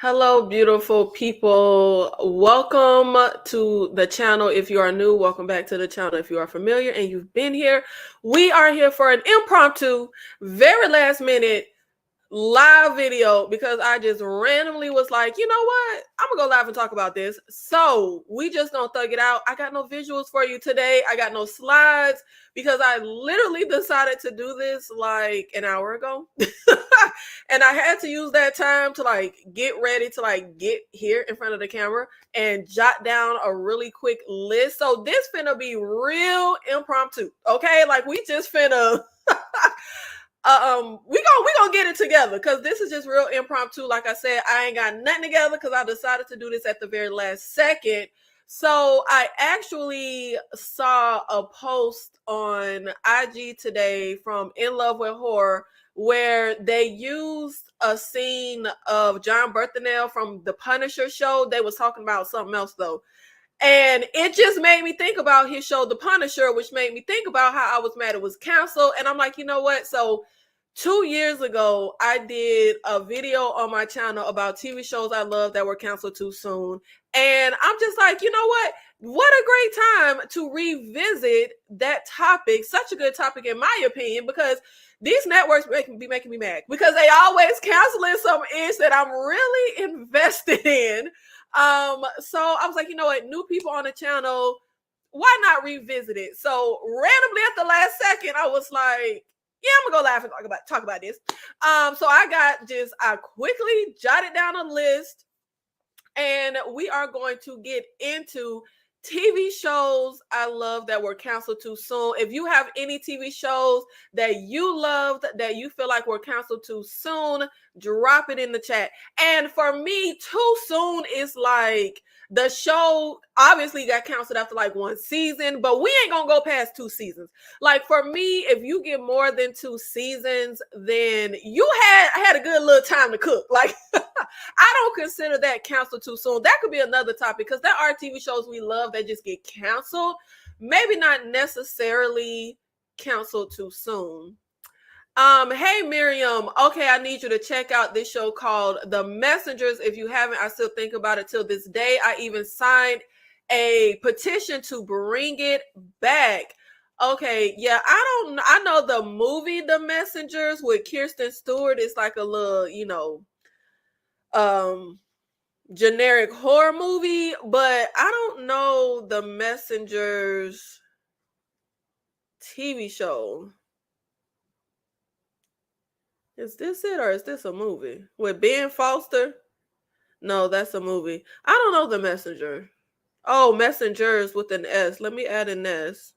Hello, beautiful people. Welcome to the channel. If you are new, welcome back to the channel. If you are familiar and you've been here, we are here for an impromptu, very last minute live video because I just randomly was like, you know what? I'm gonna go live and talk about this. So we just gonna thug it out. I got no visuals for you today. I got no slides because I literally decided to do this like an hour ago. And I had to use that time to like get ready to like get here in front of the camera and jot down a really quick list. So this finna be real impromptu. Okay, like we just finna we gonna get it together because this is just real impromptu. Like I said, I ain't got nothing together because I decided to do this at the very last second. So I actually saw a post on IG today from In Love with Horror where they used a scene of John Berthenel from the Punisher show. They was talking about something else though. And it just made me think about his show, The Punisher, which made me think about how I was mad it was canceled. And I'm like, you know what? So 2 years ago, I did a video on my channel about TV shows I love that were canceled too soon. And I'm just like, you know what? What a great time to revisit that topic. Such a good topic, in my opinion, because these networks be making me mad because they always canceling some ish that I'm really invested in. So I was like, you know what, new people on the channel, why not revisit it? So randomly at the last second, I was like, yeah, I'm gonna go laugh and talk about this. So I quickly jotted down a list, and we are going to get into TV shows I love that were canceled too soon. If you have any TV shows that you loved that you feel like were canceled too soon, drop it in the chat. And for me, too soon is like the show obviously got canceled after like one season, but we ain't gonna go past 2 seasons. Like for me, if you get more than 2 seasons, then you had a good little time to cook. Like I don't consider that canceled too soon. That could be another topic because there are TV shows we love that just get canceled. Maybe not necessarily canceled too soon. Hey Miriam, okay, I need you to check out this show called The Messengers. If you haven't, I still think about it till this day. I even signed a petition to bring it back. Okay, yeah, I know the movie The Messengers with Kirsten Stewart is like a little, generic horror movie, but I don't know The Messengers TV show. Is this it or is this a movie with Ben Foster? No, that's a movie. I don't know The Messenger. Oh, Messengers with an S. Let me add an S.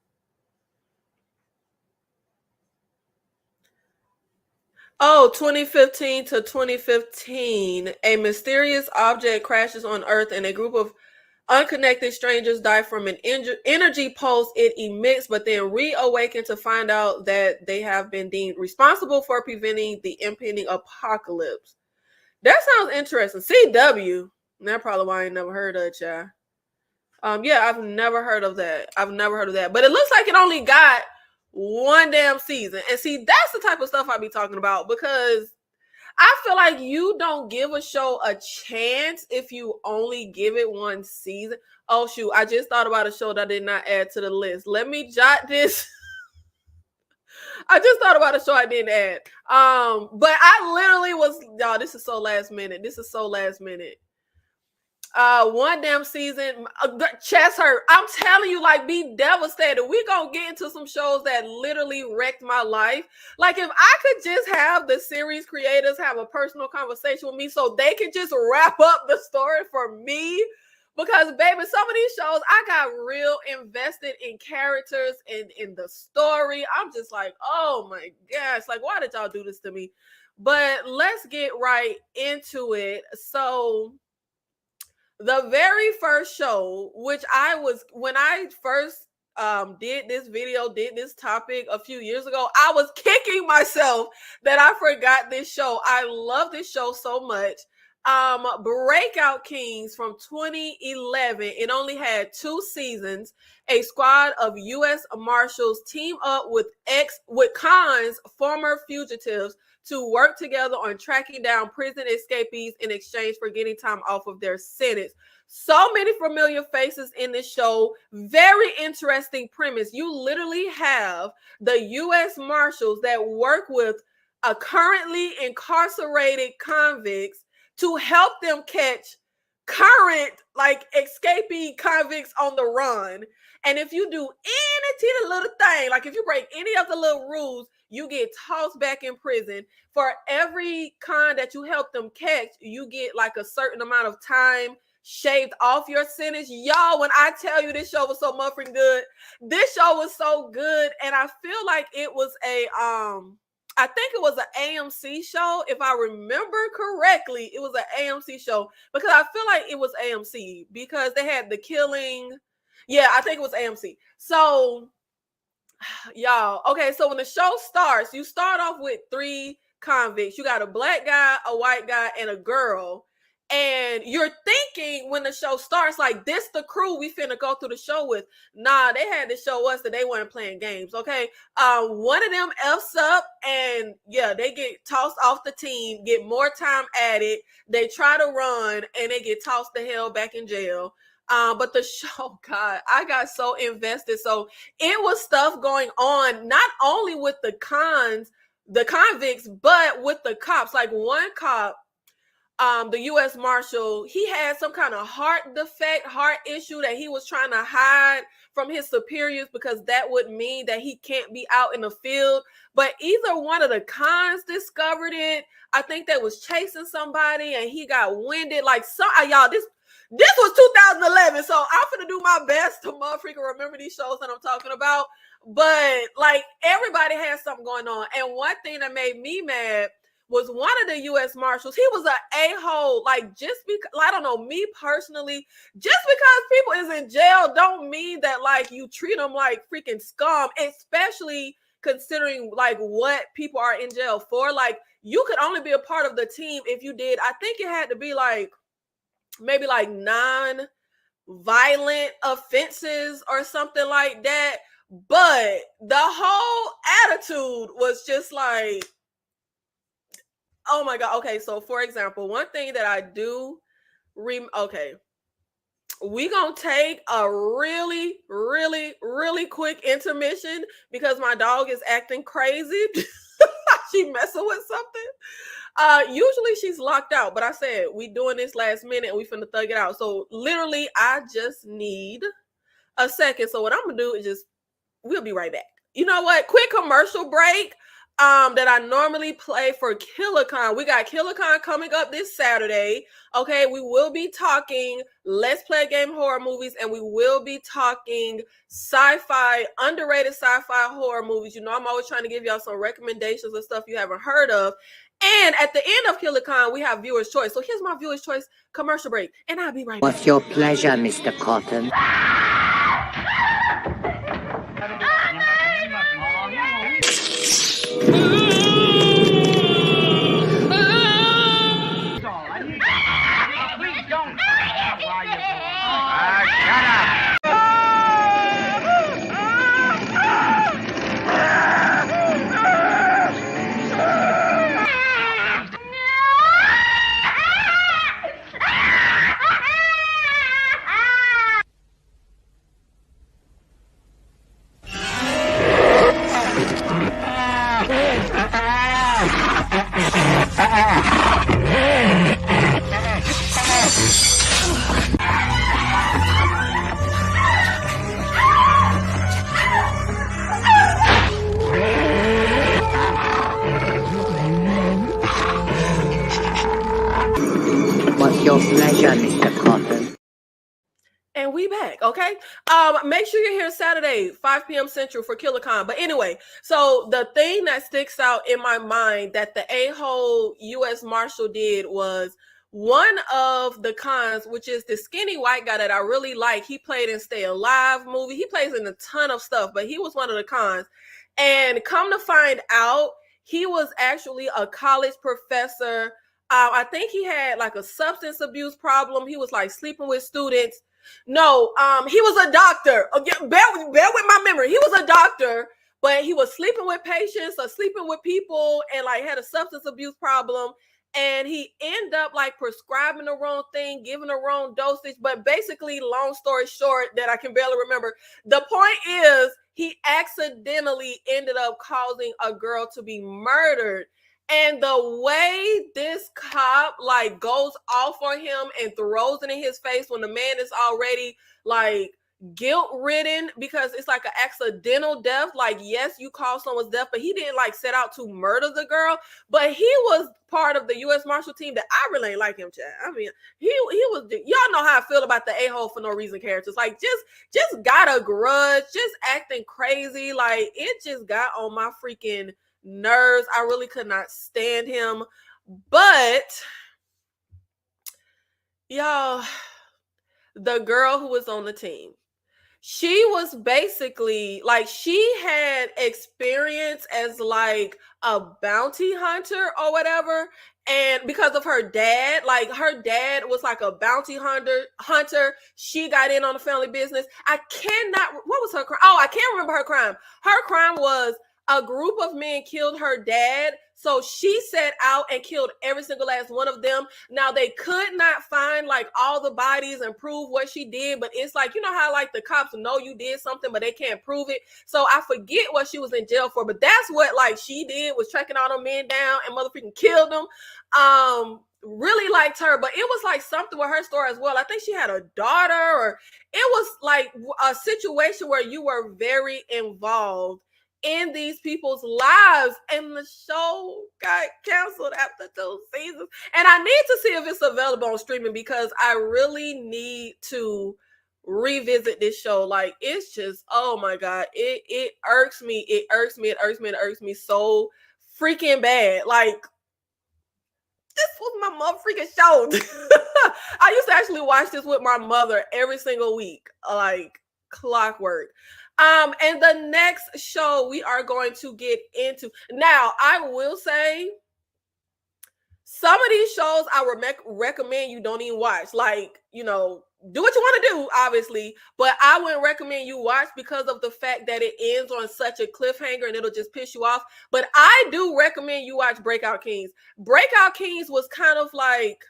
Oh, 2015 to 2015. A mysterious object crashes on Earth and a group of unconnected strangers die from an energy pulse it emits, but then reawaken to find out that they have been deemed responsible for preventing the impending apocalypse. That sounds interesting. CW. That's probably why I ain't never heard of it, yeah. Yeah, I've never heard of that. But it looks like it only got one damn season. And see, that's the type of stuff I be talking about because I feel like you don't give a show a chance if you only give it one season. Oh shoot, I just thought about a show that I did not add to the list. Let me jot this. I just thought about a show I didn't add. But I literally was, y'all, this is so last minute. One damn season, chest hurt. I'm telling you, like, be devastated. We gonna get into some shows that literally wrecked my life. Like, if I could just have the series creators have a personal conversation with me so they can just wrap up the story for me. Because, baby, some of these shows, I got real invested in characters and in the story. I'm just like, oh my gosh, like, why did y'all do this to me? But let's get right into it. So the very first show, which when I first did this topic a few years ago, I was kicking myself that I forgot this show. I love this show so much. Breakout Kings from 2011. It only had 2 seasons. A squad of U.S. Marshals team up with Khan's former fugitives to work together on tracking down prison escapees in exchange for getting time off of their sentence. So many familiar faces in this show. Very interesting premise. You literally have the U.S. Marshals that work with currently incarcerated convicts to help them catch current like escapee convicts on the run. And if you do any teeny little thing, like if you break any of the little rules, you get tossed back in prison. For every con that you help them catch, you get like a certain amount of time shaved off your sentence. Y'all, when I tell you this show was so muffin good, this show was so good. And I feel like it was I think it was an AMC show. If I remember correctly, it was an AMC show because I feel like it was AMC because they had The Killing. Yeah, I think it was AMC. So, y'all, okay, so when the show starts, you start off with 3 convicts. You got a black guy, a white guy, and a girl. And you're thinking when the show starts, like, this the crew we finna go through the show with. Nah, they had to show us that they weren't playing games, okay? One of them F's up, and yeah, they get tossed off the team, get more time added. They try to run, and they get tossed the hell back in jail. But the show, God, I got so invested. So it was stuff going on, not only with the convicts, but with the cops. Like one cop, the U.S. Marshal, he had some kind of heart issue that he was trying to hide from his superiors because that would mean that he can't be out in the field. But either one of the cons discovered it. I think they was chasing somebody and he got winded. Like, y'all, this was 2011, so I'm gonna do my best to motherfucking remember these shows that I'm talking about. But like, everybody has something going on. And one thing that made me mad was one of the U.S. Marshals. He was an a-hole. Like, just because, I don't know, me personally, just because people is in jail don't mean that like you treat them like freaking scum, especially considering like what people are in jail for. Like, you could only be a part of the team if you did, I think it had to be like maybe like non-violent offenses or something like that. But the whole attitude was just like, oh my God. Okay, so for example, one thing that I do, okay, we gonna take a really, really, really quick intermission because my dog is acting crazy. She messing with something. Usually she's locked out, but I said we doing this last minute and we finna thug it out. So literally, I just need a second. So what I'm gonna do is we'll be right back. You know what? Quick commercial break. That I normally play for KillerCon. We got KillerCon coming up this Saturday. Okay, we will be talking Let's Play Game horror movies, and we will be talking sci-fi, underrated sci-fi horror movies. You know, I'm always trying to give y'all some recommendations of stuff you haven't heard of. And at the end of KillerCon, we have Viewer's Choice. So here's my Viewer's Choice commercial break, and I'll be right back. What's your pleasure, Mr. Cotton? Your pleasure, Mr. Cotton. And we back, okay? Make sure you're here Saturday, 5 p.m. Central for KillerCon. But anyway, so the thing that sticks out in my mind that the a-hole U.S. Marshal did was one of the cons, which is the skinny white guy that I really like. He played in Stay Alive movie. He plays in a ton of stuff, but he was one of the cons. And come to find out, he was actually a college professor I think he had like a substance abuse problem. He was like sleeping with students. No, he was a doctor. Again, bear with my memory. He was a doctor, but he was sleeping with patients or sleeping with people and like had a substance abuse problem. And he ended up like prescribing the wrong thing, giving the wrong dosage. But basically, long story short, that I can barely remember, the point is he accidentally ended up causing a girl to be murdered. And the way this cop like goes off on him and throws it in his face when the man is already like guilt ridden because it's like an accidental death. Like, yes, you caused someone's death, but he didn't like set out to murder the girl. But he was part of the U.S. Marshal team that I really ain't like him, Chad. I mean, he was. Y'all know how I feel about the a-hole for no reason characters. Like, just got a grudge, just acting crazy. Like, it just got on my freaking nerves. I really could not stand him. But y'all, the girl who was on the team, she was basically like, she had experience as like a bounty hunter or whatever. And because of her dad, like her dad was like a bounty hunter. She got in on the family business. What was her crime? Oh, I can't remember her crime. Her crime was a group of men killed her dad. So she set out and killed every single last one of them. Now they could not find like all the bodies and prove what she did, but it's like, you know how like the cops know you did something, but they can't prove it. So I forget what she was in jail for, but that's what like she did, was tracking all them men down and motherfucking killed them. Really liked her, but it was like something with her story as well. I think she had a daughter, or it was like a situation where you were very involved in these people's lives, and the show got canceled after 2 seasons. And I need to see if it's available on streaming because I really need to revisit this show. Like, it's just, oh my god, it irks me. It irks me so freaking bad. Like, this was my mother freaking show. I used to actually watch this with my mother every single week, like clockwork. And the next show we are going to get into. Now, I will say some of these shows I would recommend you don't even watch. Like, you know, do what you want to do, obviously, but I wouldn't recommend you watch because of the fact that it ends on such a cliffhanger and it'll just piss you off. But I do recommend you watch Breakout Kings. Breakout Kings was kind of like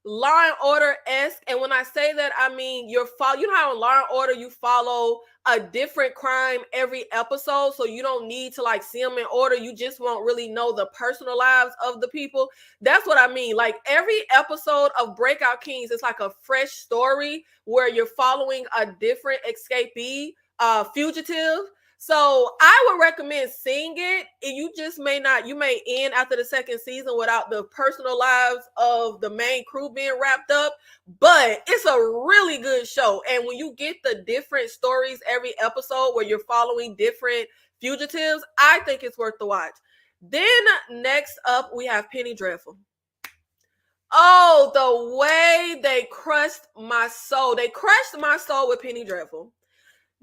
Law and Order-esque, and when I say that, I mean you know how in Law and Order you follow a different crime every episode, so you don't need to like see them in order. You just won't really know the personal lives of the people. That's what I mean. Like, every episode of Breakout Kings is like a fresh story where you're following a different escapee, fugitive. So I would recommend seeing it. You just may not, you may end after the second season without the personal lives of the main crew being wrapped up, but it's a really good show. And when you get the different stories every episode where you're following different fugitives, I think it's worth the watch. Then next up, we have Penny Dreadful. Oh, the way they crushed my soul. They crushed my soul with Penny Dreadful.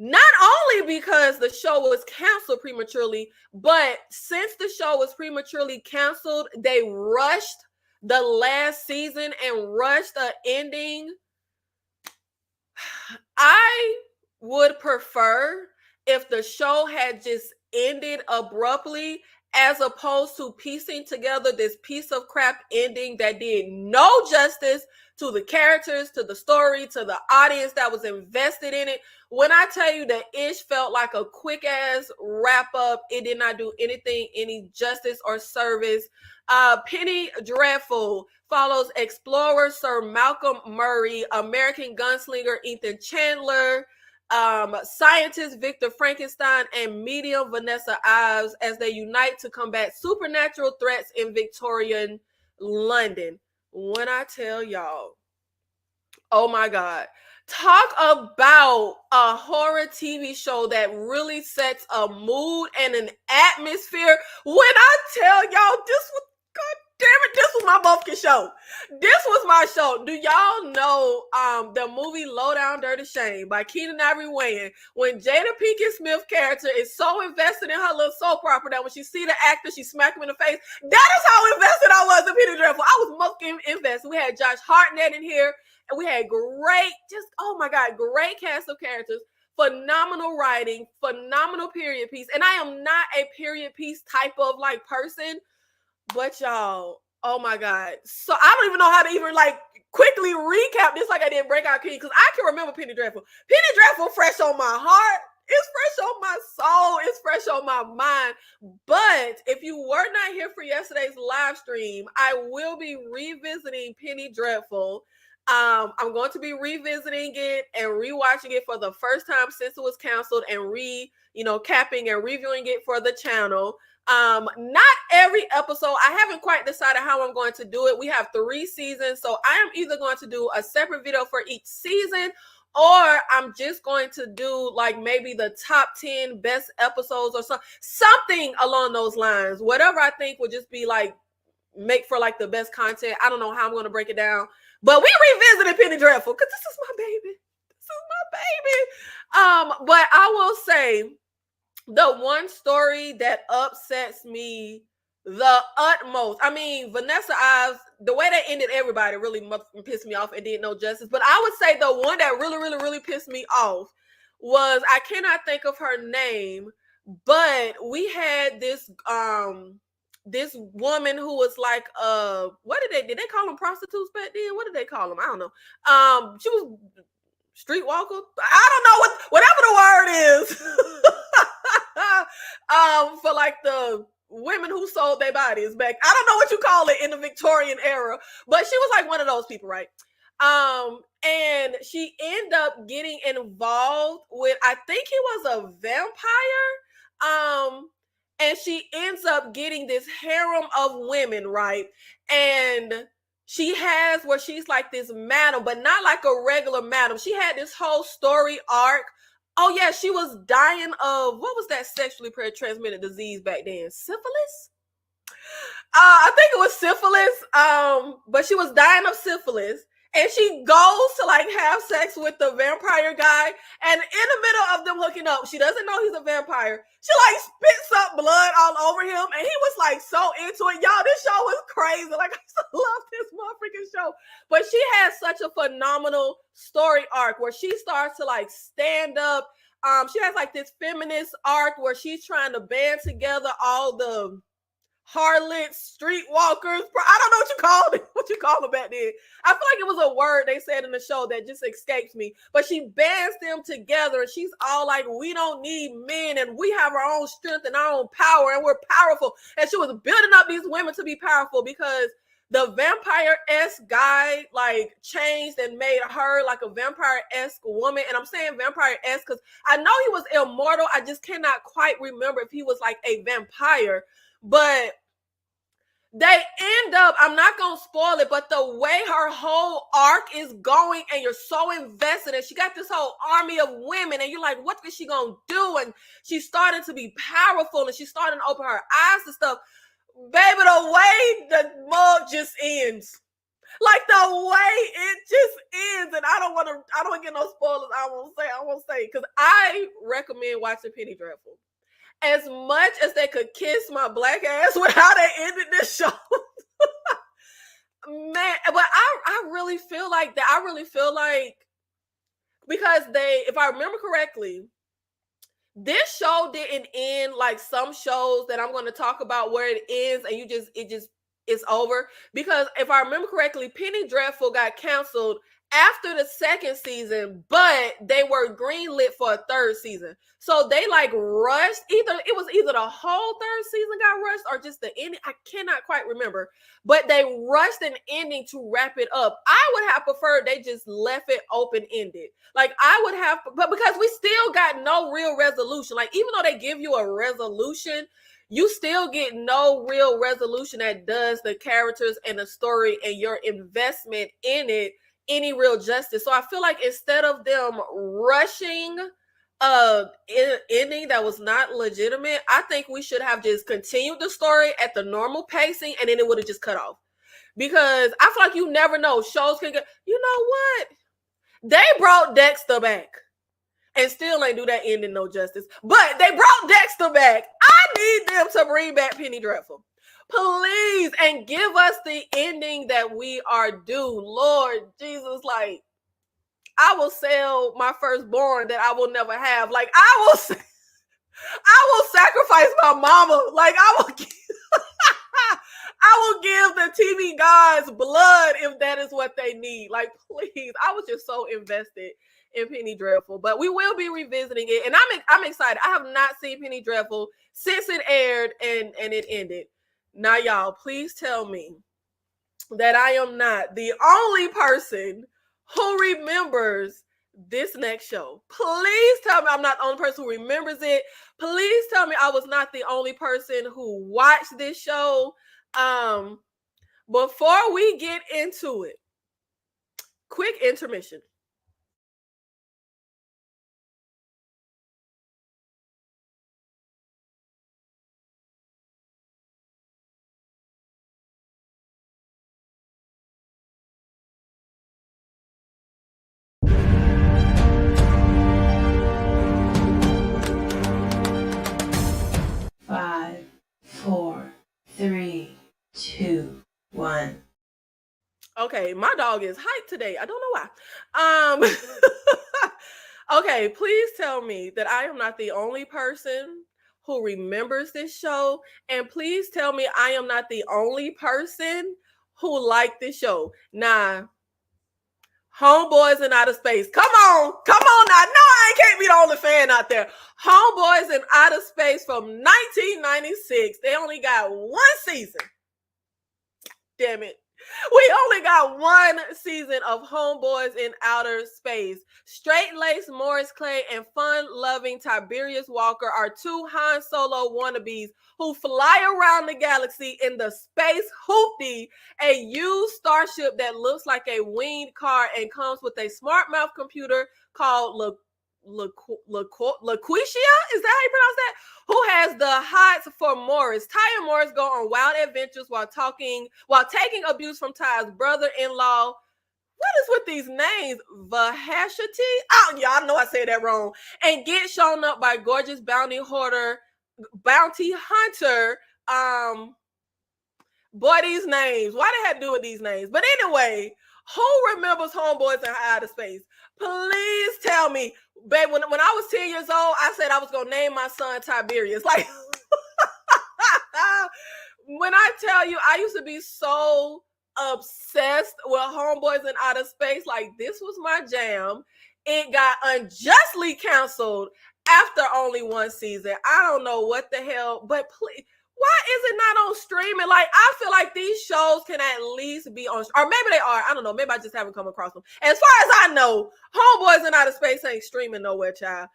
Not only because the show was canceled prematurely, but since the show was prematurely canceled, they rushed the last season and rushed the ending. I would prefer if the show had just ended abruptly, as opposed to piecing together this piece of crap ending that did no justice to the characters, to the story, to the audience that was invested in it. When I tell you that Ish felt like a quick ass wrap up, it did not do any justice or service. Penny Dreadful follows explorer Sir Malcolm Murray, American gunslinger Ethan Chandler, scientist Victor Frankenstein, and medium Vanessa Ives as they unite to combat supernatural threats in Victorian London. When I tell y'all, oh my God, talk about a horror TV show that really sets a mood and an atmosphere. When I tell y'all, this was, God Damn it, this was my motherfucking show. This was my show. Do y'all know the movie Low Down Dirty Shame by Keenan Ivory Wayans? When Jada Pinkett Smith character is so invested in her little soap opera that when she see the actor, she smack him in the face. That is how invested I was in Penny Dreadful. I was motherfucking invested. We had Josh Hartnett in here, and we had great, just oh my god, great cast of characters. Phenomenal writing, phenomenal period piece. And I am not a period piece type of like person. But y'all, oh my god. So I don't even know how to even like quickly recap this like I did Breakout King, because I can remember Penny Dreadful. Penny Dreadful fresh on my heart. It's fresh on my soul. It's fresh on my mind. But if you were not here for yesterday's live stream, I will be revisiting Penny Dreadful. I'm going to be revisiting it and rewatching it for the first time since it was canceled and capping and reviewing it for the channel. Not every episode. I haven't quite decided how I'm going to do it. We have 3 seasons, so I am either going to do a separate video for each season, or I'm just going to do like maybe the top 10 best episodes or something along those lines. Whatever I think would just be like make for like the best content. I don't know how I'm going to break it down, but we revisited Penny Dreadful because this is my baby. This is my baby. But I will say, the one story that upsets me the utmost, I mean, Vanessa Ives, the way they ended everybody really pissed me off and did no justice. But I would say the one that really, really, really pissed me off was, I cannot think of her name, but we had this woman who was like, what did they call them, prostitutes back then? What did they call them? I don't know. She was streetwalker. I don't know whatever the word is. For like the women who sold their bodies back. I don't know what you call it in the Victorian era, but she was like one of those people, right? And she ended up getting involved with, I think he was a vampire. And she ends up getting this harem of women, right? And she has where she's like this madam, but not like a regular madam. She had this whole story arc. Oh yeah, she was dying of, what was that sexually transmitted disease back then? Syphilis? I think it was syphilis. But she was dying of syphilis. And she goes to like have sex with the vampire guy. And in the middle of them hooking up, she doesn't know he's a vampire. She like spits up blood all over him. And he was like so into it. Y'all, this show was crazy. Like, I used to love this motherfucking show. But she has such a phenomenal story arc where she starts to like stand up. She has like this feminist arc where she's trying to band together all the harlots, streetwalkers. I don't know what you call them back then. I feel like it was a word they said in the show that just escapes me. But she bands them together and she's all like, we don't need men and we have our own strength and our own power and we're powerful. And she was building up these women to be powerful because the vampire-esque guy like changed and made her like a vampire-esque woman. And I'm saying vampire-esque because I know he was immortal. I just cannot quite remember if he was like a vampire. But they end up, I'm not going to spoil it, but the way her whole arc is going and you're so invested and she got this whole army of women and you're like, what is she going to do? And she's starting to be powerful and she's starting to open her eyes to stuff. Baby, the way the mug just ends. Like the way it just ends. And I don't get no spoilers. I won't say, because I recommend watching Penny Dreadful. As much as they could kiss my black ass with how they ended this show. Man, but I really feel like that. I really feel like, because if I remember correctly, this show didn't end like some shows that I'm going to talk about where it ends and it's over. Because if I remember correctly, Penny Dreadful got canceled after the 2nd season, but they were greenlit for a 3rd season. So they like rushed, it was either the whole 3rd season got rushed or just the ending. I cannot quite remember, but they rushed an ending to wrap it up. I would have preferred they just left it open-ended. Like but because we still got no real resolution. Like even though they give you a resolution, you still get no real resolution that does the characters and the story and your investment in it any real justice. So I feel like instead of them rushing ending that was not legitimate, I think we should have just continued the story at the normal pacing, and then it would have just cut off. Because I feel like you never know. Shows can get, you know what? They brought Dexter back and still ain't do that ending no justice. But they brought Dexter back. I need them to bring back Penny Dreadful. Please, and give us the ending that we are due. Lord Jesus, like, I will sell my firstborn that I will never have. Like, I will sacrifice my mama. Like, I will give the TV gods blood if that is what they need. Like, please. I was just so invested in Penny Dreadful, but we will be revisiting it, and I'm excited. I have not seen Penny Dreadful since it aired and it ended. Now, y'all, please tell me that I am not the only person who remembers this next show. Please tell me I'm not the only person who remembers it. Please tell me I was not the only person who watched this show. Before we get into it, quick intermission. Five, four, three, two, one. Okay, my dog is hyped today. I don't know why. Okay, please tell me that I am not the only person who remembers this show, and please tell me I am not the only person who liked this show. Nah, Homeboys in Outer Space. Come on now. No, I can't be the only fan out there. Homeboys in Outer Space from 1996. They only got one season. Damn it. We only got one season of Homeboys in Outer Space. Straight-laced Morris Clay and fun-loving Tiberius Walker are two Han Solo wannabes who fly around the galaxy in the Space Hoopty, a used starship that looks like a winged car and comes with a smart mouth computer called LaQuisha? Is that how you pronounce that? Who has the hots for Morris. Ty and Morris go on wild adventures while taking abuse from Ty's brother-in-law. What is with these names? Vahashati? Oh, y'all know I said that wrong. And get shown up by gorgeous bounty hunter. Boy, these names. Why they have to do with these names? But anyway, who remembers Homeboys in Outer Space? Please tell me. Babe, when I was 10 years old, I said I was going to name my son Tiberius. Like, when I tell you, I used to be so obsessed with Homeboys in Outer Space. Like, this was my jam. It got unjustly canceled after only one season. I don't know what the hell, but please. Why is it not on streaming? Like, I feel like these shows can at least be on, or maybe they are. I don't know. Maybe I just haven't come across them. As far as I know, Homeboys in Outer Space ain't streaming nowhere, child.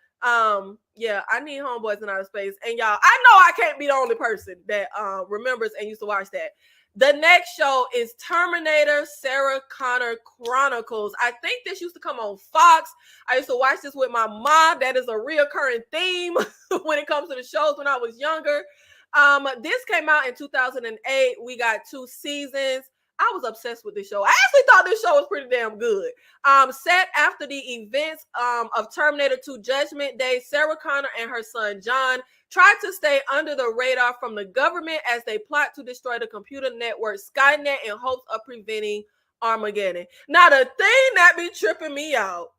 Yeah, I need Homeboys in Outer Space. And y'all, I know I can't be the only person that remembers and used to watch that. The next show is Terminator Sarah Connor Chronicles. I think this used to come on Fox. I used to watch this with my mom. That is a reoccurring theme when it comes to the shows when I was younger. This came out in 2008. We got 2 seasons. I was obsessed with this show. I actually thought this show was pretty damn good. Set after the events of Terminator 2 Judgment Day, Sarah Connor and her son John tried to stay under the radar from the government as they plot to destroy the computer network Skynet in hopes of preventing Armageddon. Now, the thing that be tripping me out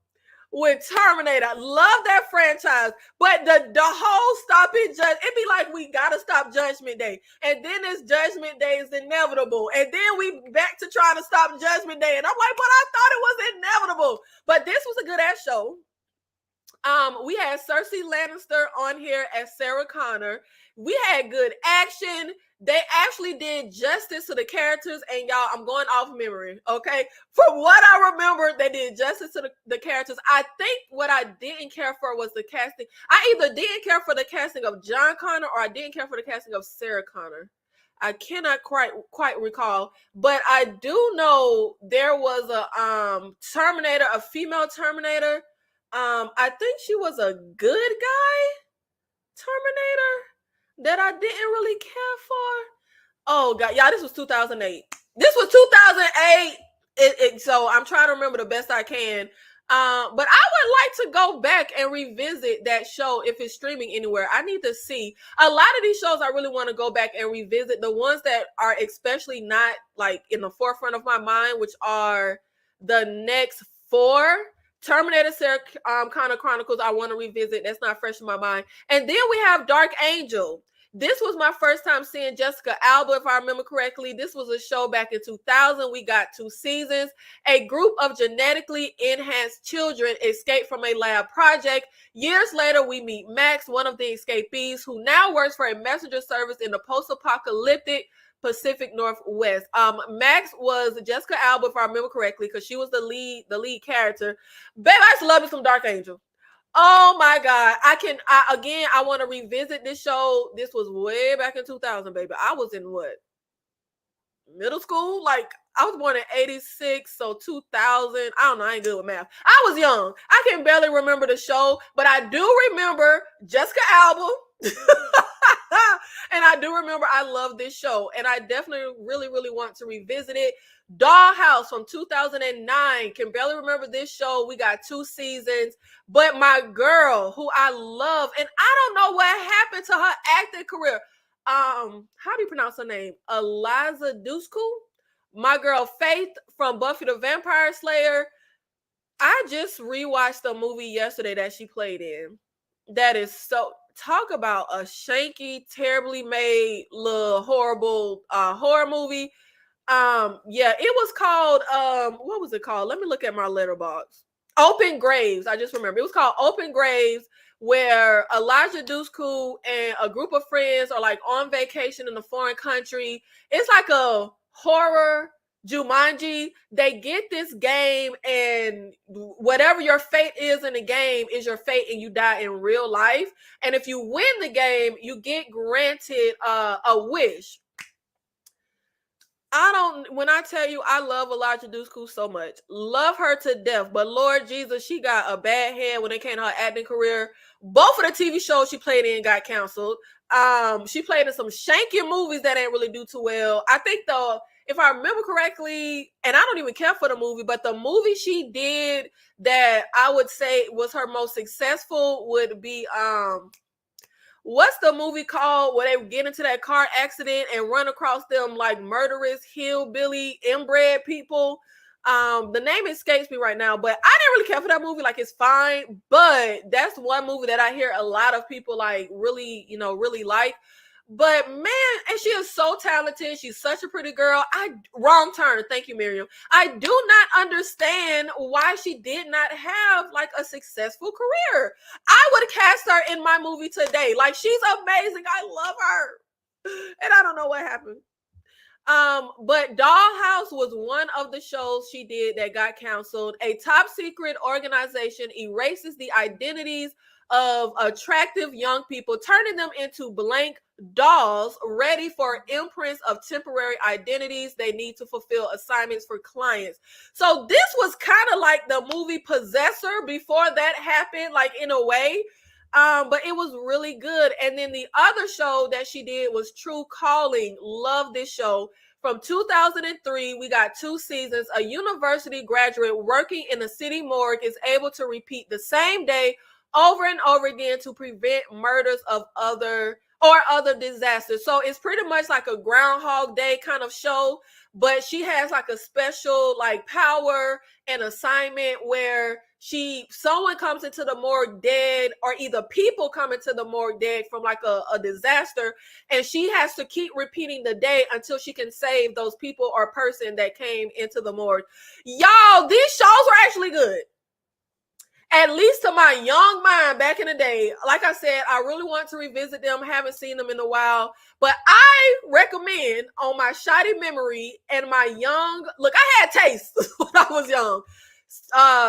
with Terminator, I love that franchise, but the whole stop it it be like we gotta stop Judgment Day, and then this Judgment Day is inevitable, and then we back to trying to stop Judgment Day, and I'm like, but I thought it was inevitable. But this was a good ass show. We had Cersei Lannister on here as Sarah Connor. We had good action. They actually did justice to the characters, and y'all, I'm going off memory, okay? From what I remember, they did justice to the characters. I think what I didn't care for was the casting. I either didn't care for the casting of John Connor or I didn't care for the casting of Sarah Connor. I cannot quite recall, but I do know there was a Terminator, a female Terminator. I think she was a good guy Terminator that I didn't really care for. Oh god, yeah, this was 2008. This was 2008. So I'm trying to remember the best I can. But I would like to go back and revisit that show if it's streaming anywhere. I need to see a lot of these shows. I really want to go back and revisit the ones that are especially not like in the forefront of my mind, which are the next four. Terminator, Sarah Connor Chronicles. I want to revisit. That's not fresh in my mind. And then we have Dark Angel. This was my first time seeing Jessica Alba, if I remember correctly. This was a show back in 2000. We got 2 seasons. A group of genetically enhanced children escape from a lab project. Years later, we meet Max, one of the escapees, who now works for a messenger service in the post-apocalyptic Pacific Northwest. Max was Jessica Alba, if I remember correctly, because she was the lead character. Babe, I just love me some Dark Angel. Oh my god. I want to revisit this show. This was way back in 2000, baby. I was in what? Middle school? Like I was born in 86, so 2000. I don't know, I ain't good with math. I was young. I can barely remember the show, but I do remember Jessica Alba. And I do remember I love this show, and I definitely really want to revisit it. Dollhouse from 2009. Can barely remember this show. We got 2 seasons, but my girl who I love, and I don't know what happened to her acting career. How do you pronounce her name? Eliza Dushku. My girl Faith from Buffy the Vampire Slayer. I just rewatched the movie yesterday that she played in. That is so, talk about a shanky, terribly made, little horrible horror movie. Yeah, it was called what was it called? Let me look at my letterbox. Open Graves. I just remember it was called Open Graves, where Elijah Dushku and a group of friends are like on vacation in a foreign country. It's like a horror Jumanji. They get this game, and whatever your fate is in the game is your fate, and you die in real life. And if you win the game, you get granted a wish. When I tell you I love Elijah Dushku so much, love her to death, but Lord Jesus, she got a bad head when it came to her acting career. Both of the TV shows she played in got canceled. She played in some shanky movies that ain't really do too well. I think though, if I remember correctly, and I don't even care for the movie, but the movie she did that I would say was her most successful would be what's the movie called where they get into that car accident and run across them like murderous hillbilly inbred people? The name escapes me right now, but I didn't really care for that movie. Like, it's fine, but that's one movie that I hear a lot of people like really like. But man, and she is so talented. She's such a pretty girl. Wrong turn. Thank you, Miriam. I do not understand why she did not have like a successful career. I would cast her in my movie today. Like, she's amazing. I love her. And I don't know what happened. But Dollhouse was one of the shows she did that got canceled. A top secret organization erases the identities of attractive young people, turning them into blank dolls ready for imprints of temporary identities they need to fulfill assignments for clients. So this was kind of like the movie Possessor before that happened, like in a way. But it was really good. And then the other show that she did was True Calling. Love this show. From 2003, we got 2 seasons. A university graduate working in the city morgue is able to repeat the same day over and over again to prevent murders of other disasters. So it's pretty much like a Groundhog Day kind of show, but she has like a special like power and assignment where someone comes into the morgue dead, or either people come into the morgue dead from like a disaster, and she has to keep repeating the day until she can save those people or person that came into the morgue. Y'all, these shows are actually good. At least to my young mind back in the day. Like I said, I really want to revisit them. Haven't seen them in a while. But I recommend, on my shoddy memory and my young... Look, I had taste when I was young.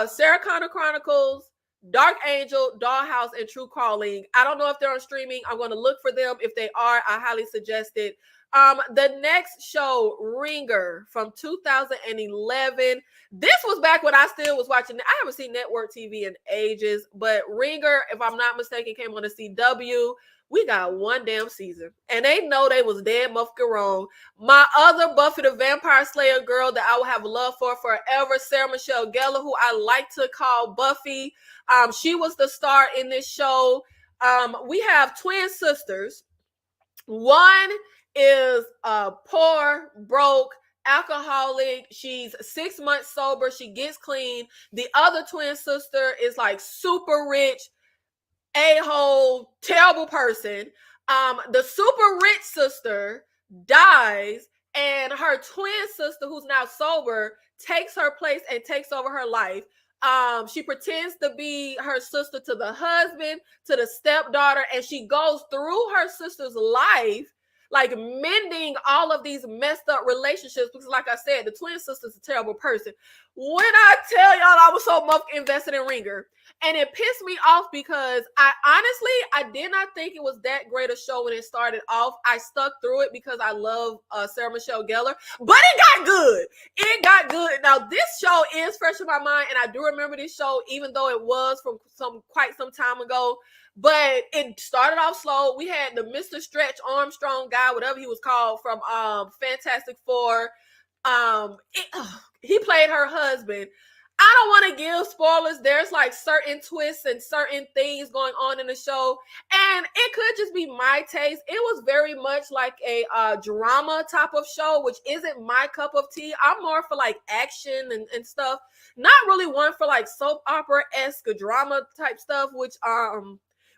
Sarah Connor Chronicles, Dark Angel, Dollhouse, and True Calling. I don't know if they're on streaming. I'm going to look for them. If they are, I highly suggest it. The next show, Ringer, from 2011. This was back when I still was watching. I haven't seen network TV in ages, but Ringer, if I'm not mistaken, came on the CW. We got one damn season, and they know they was dead motherfucking wrong. My other Buffy the Vampire Slayer girl that I will have love for forever, Sarah Michelle Gellar, who I like to call Buffy. She was the star in this show. We have twin sisters. One is poor, broke, alcoholic. She's 6 months sober. She gets clean. The other twin sister is like super rich, a-hole, terrible person. The super rich sister dies, and her twin sister, who's now sober, takes her place and takes over her life. She pretends to be her sister to the husband, to the stepdaughter, and she goes through her sister's life, like mending all of these messed up relationships. Because like I said, the twin sister's a terrible person. When I tell y'all I was so much invested in Ringer, and it pissed me off because I did not think it was that great a show when it started off. I stuck through it because I love Sarah Michelle Gellar, but it got good. It got good. Now this show is fresh in my mind, and I do remember this show, even though it was from quite some time ago. But it started off slow. We had the Mr. Stretch Armstrong guy, whatever he was called, from Fantastic Four. He played her husband. I don't want to give spoilers. There's like certain twists and certain things going on in the show, and it could just be my taste. It was very much like a drama type of show, which isn't my cup of tea. I'm more for like action and stuff. Not really one for like soap opera-esque drama type stuff, which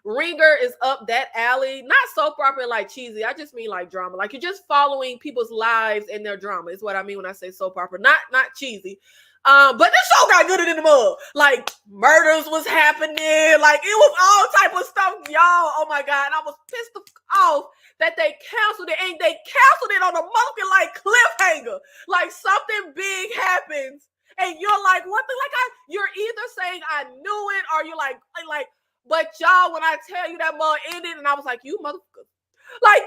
Ringer is up that alley. Not soap opera like cheesy. I just mean like drama. Like you're just following people's lives and their drama is what I mean when I say soap opera. Not cheesy. But this show got good in the mud. Like murders was happening. Like it was all type of stuff, y'all. Oh my God. And I was pissed off that they canceled it. And they canceled it on a motherfucking like cliffhanger. Like something big happens. And you're like, what the you're either saying I knew it or you're like, but y'all, when I tell you that mud ended, and I was like, you motherfucker. Like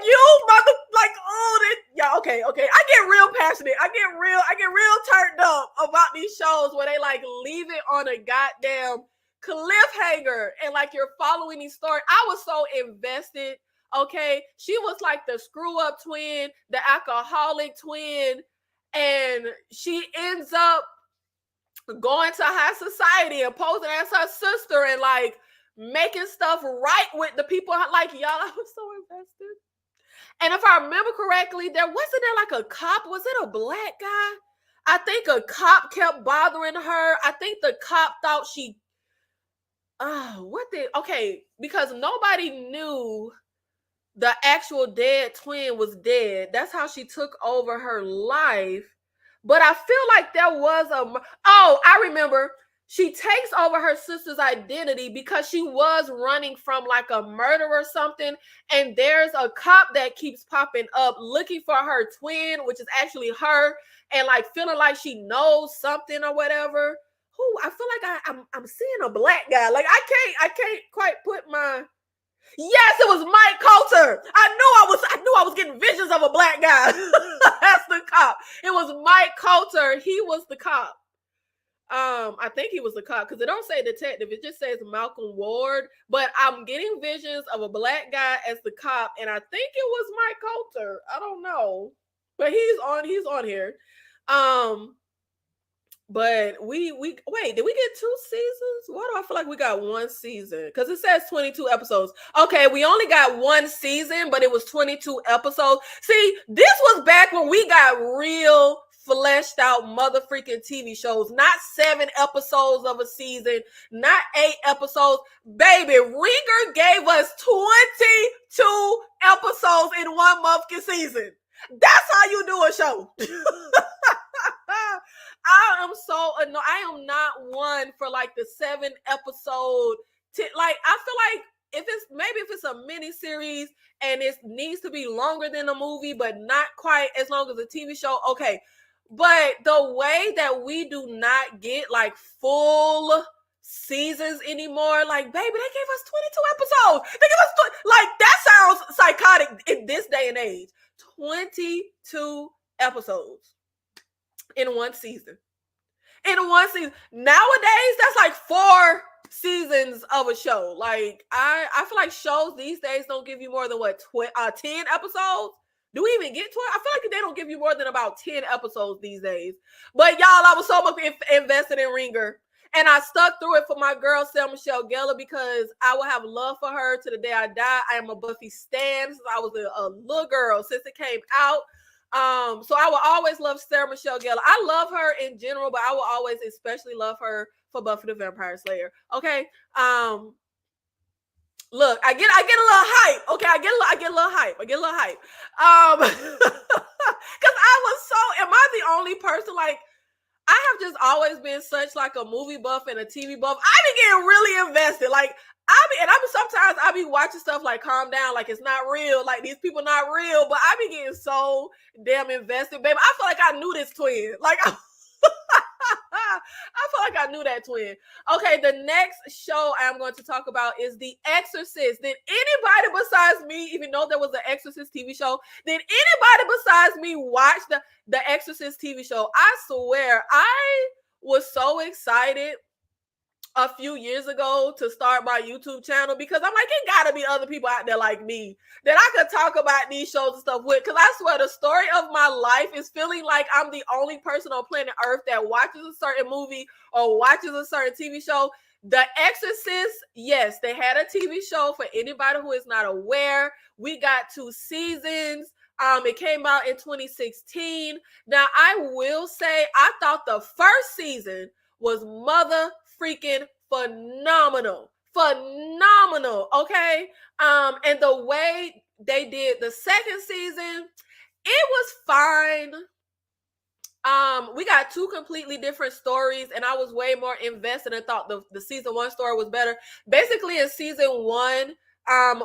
yeah, okay. I get real passionate. I get real turned up about these shows where they like leave it on a goddamn cliffhanger and like you're following these stories. I was so invested. Okay, she was like the screw up twin, the alcoholic twin, and she ends up going to high society and posing as her sister and like making stuff right with the people. Like y'all, I was so invested. And if I remember correctly, there like a cop. Was it a black guy? I think a cop kept bothering her. I think the cop thought she because nobody knew the actual dead twin was dead. That's how she took over her life. But I feel like there was I remember. She takes over her sister's identity because she was running from like a murder or something. And there's a cop that keeps popping up looking for her twin, which is actually her, and like feeling like she knows something or whatever. I feel like I'm seeing a black guy. Like I can't quite put my. Yes, it was Mike Coulter. I knew I was getting visions of a black guy. That's the cop. It was Mike Coulter. He was the cop. I think he was the cop because it don't say detective. It just says Malcolm Ward. But I'm getting visions of a black guy as the cop, and I think it was Mike Coulter. I don't know, but he's on here. But we wait, did we get 2 seasons? Why do I feel like we got 1 season? Because it says 22 episodes. Okay, we only got 1 season, but it was 22 episodes. See, this was back when we got real fleshed out mother freaking TV shows, not 7 episodes of a season, not 8 episodes. Baby, Ringer gave us 22 episodes in 1 motherfucking season. That's how you do a show. I am so annoyed. I am not one for like the 7 episode. Like I feel like if it's a mini series and it needs to be longer than a movie, but not quite as long as a TV show. Okay. But the way that we do not get like full seasons anymore. Like, baby, they gave us 22 episodes. They gave us like, that sounds psychotic in this day and age. 22 episodes in one season. In one season. Nowadays, that's like 4 seasons of a show. Like, I feel like shows these days don't give you more than 10 episodes. Do we even get 12? I feel like they don't give you more than about 10 episodes these days. But y'all, I was so much invested in Ringer. And I stuck through it for my girl, Sarah Michelle Gellar, because I will have love for her to the day I die. I am a Buffy stan since I was a little girl, since it came out. So I will always love Sarah Michelle Gellar. I love her in general, but I will always especially love her for Buffy the Vampire Slayer. Okay. Look, I get a little hype. Okay, I get a little hype. Because I was so, am I the only person, like, I have just always been such like a movie buff and a TV buff. I be getting really invested. Like, sometimes I be watching stuff like Calm Down, like it's not real, like these people not real, but I be getting so damn invested, baby. I feel like I knew this twin. Like, I feel like I knew that twin. Okay, the next show I'm going to talk about is The Exorcist. Did anybody besides me, even though there was an Exorcist TV show, did anybody besides me watch the Exorcist TV show? I swear, I was so excited a few years ago to start my YouTube channel, because I'm like, it gotta be other people out there like me that I could talk about these shows and stuff with, because I swear the story of my life is feeling like I'm the only person on planet Earth that watches a certain movie or watches a certain TV show. The Exorcist, yes, they had a TV show. For anybody who is not aware, we got 2 seasons. It came out in 2016. Now, I will say, I thought the first season was mother freaking phenomenal, okay? And the way they did the second season, it was fine. We got 2 completely different stories, and I was way more invested and thought the season 1 story was better. Basically, in season 1,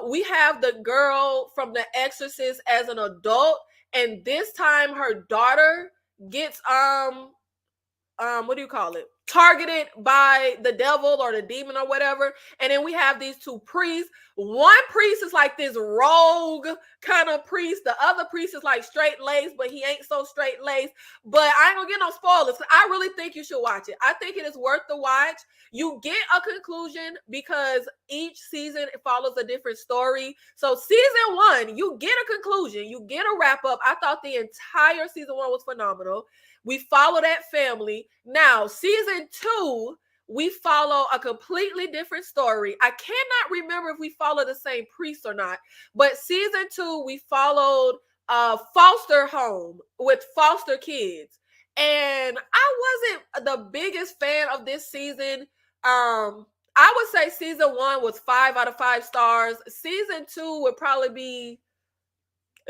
we have the girl from The Exorcist as an adult, and this time her daughter gets what do you call it? Targeted by the devil or the demon or whatever. And then we have these 2 priests. One priest is like this rogue kind of priest. The other priest is like straight-laced, but he ain't so straight-laced. But I ain't gonna get no spoilers. I really think you should watch it. I think it is worth the watch. You get a conclusion because each season follows a different story. So season 1, you get a conclusion. You get a wrap-up. I thought the entire season 1 was phenomenal. We follow that family. Now, season 2, we follow a completely different story. I cannot remember if we follow the same priest or not, but season 2, we followed a foster home with foster kids. And I wasn't the biggest fan of this season. I would say season 1 was 5 out of 5 stars. Season 2 would probably be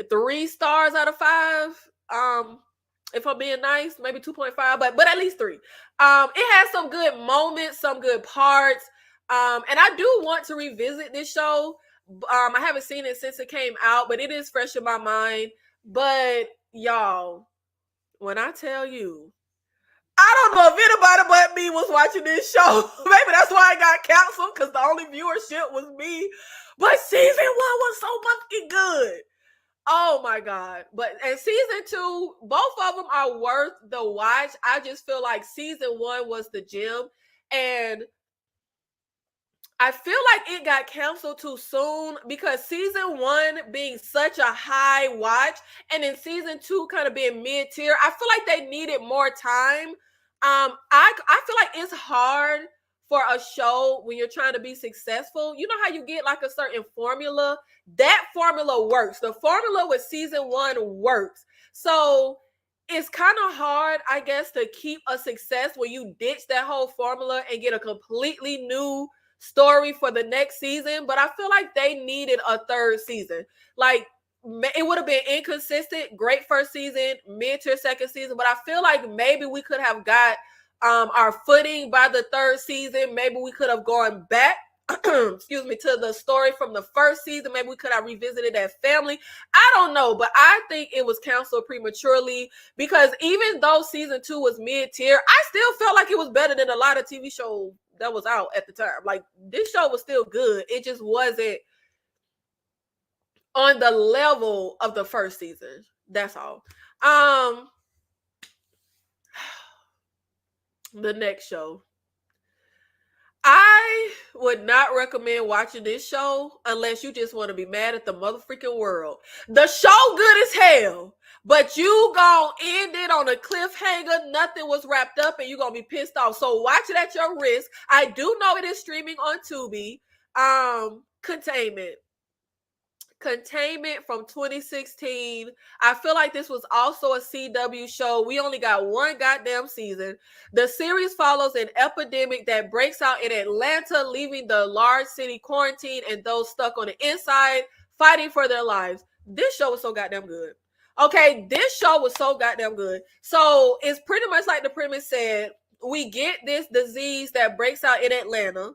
3 stars out of 5. If I'm being nice, maybe 2.5, but at least 3. It has some good moments, some good parts. And I do want to revisit this show. I haven't seen it since it came out, but it is fresh in my mind. But y'all, when I tell you, I don't know if anybody but me was watching this show. Maybe that's why I got canceled, because the only viewership was me. But season 1 was so fucking good. Oh my God. And season 2, both of them are worth the watch. I just feel like season 1 was the gem. And I feel like it got canceled too soon, because season 1 being such a high watch and then season 2 kind of being mid-tier, I feel like they needed more time. I feel like it's hard for a show when you're trying to be successful. You know how you get like a certain formula? That formula works. The formula with season 1 works. So it's kind of hard, I guess, to keep a success when you ditch that whole formula and get a completely new story for the next season. But I feel like they needed a 3rd season. Like, it would have been inconsistent. Great first season, mid-tier second season. But I feel like maybe we could have got our footing by the 3rd season. Maybe we could have gone back excuse me, to the story from the first season. Maybe we could have revisited that family. I don't know, but I think it was canceled prematurely, because even though season 2 was mid-tier, I still felt like it was better than a lot of TV shows that was out at the time. Like, this show was still good. It just wasn't on the level of the first season. That's all. The next show. I would not recommend watching this show unless you just want to be mad at the motherfucking world. The show good as hell, but you gonna end it on a cliffhanger. Nothing was wrapped up and you gonna be pissed off. So watch it at your risk. I do know it is streaming on Tubi. Containment from 2016. I feel like this was also a CW show. We only got one goddamn season. The series follows an epidemic that breaks out in Atlanta, leaving the large city quarantined and those stuck on the inside fighting for their lives. This show was so goddamn good. Okay, this show was so goddamn good. So it's pretty much like the premise said. We get this disease that breaks out in Atlanta.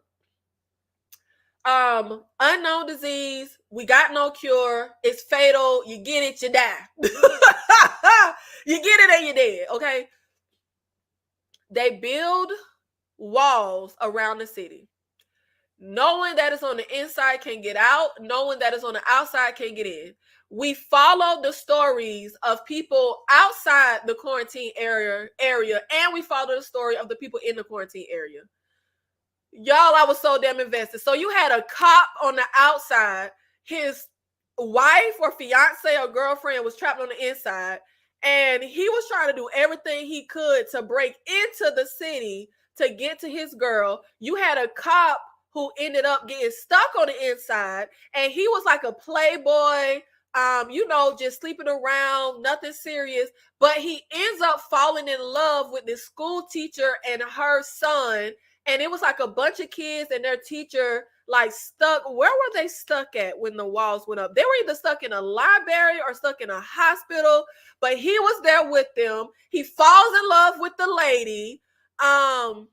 Unknown disease. We got no cure. It's fatal. You get it, you die. You get it and you're dead. Okay. They build walls around the city. No one that is on the inside can get out. No one that is on the outside can get in. We follow the stories of people outside the quarantine area, and we follow the story of the people in the quarantine area. Y'all, I was so damn invested. So you had a cop on the outside. His wife or fiance or girlfriend was trapped on the inside. And he was trying to do everything he could to break into the city to get to his girl. You had a cop who ended up getting stuck on the inside. And he was like a playboy, just sleeping around, nothing serious. But he ends up falling in love with this school teacher and her son. And it was like a bunch of kids and their teacher like stuck. Where were they stuck at when the walls went up? They were either stuck in a library or stuck in a hospital, but he was there with them. He falls in love with the lady. I don't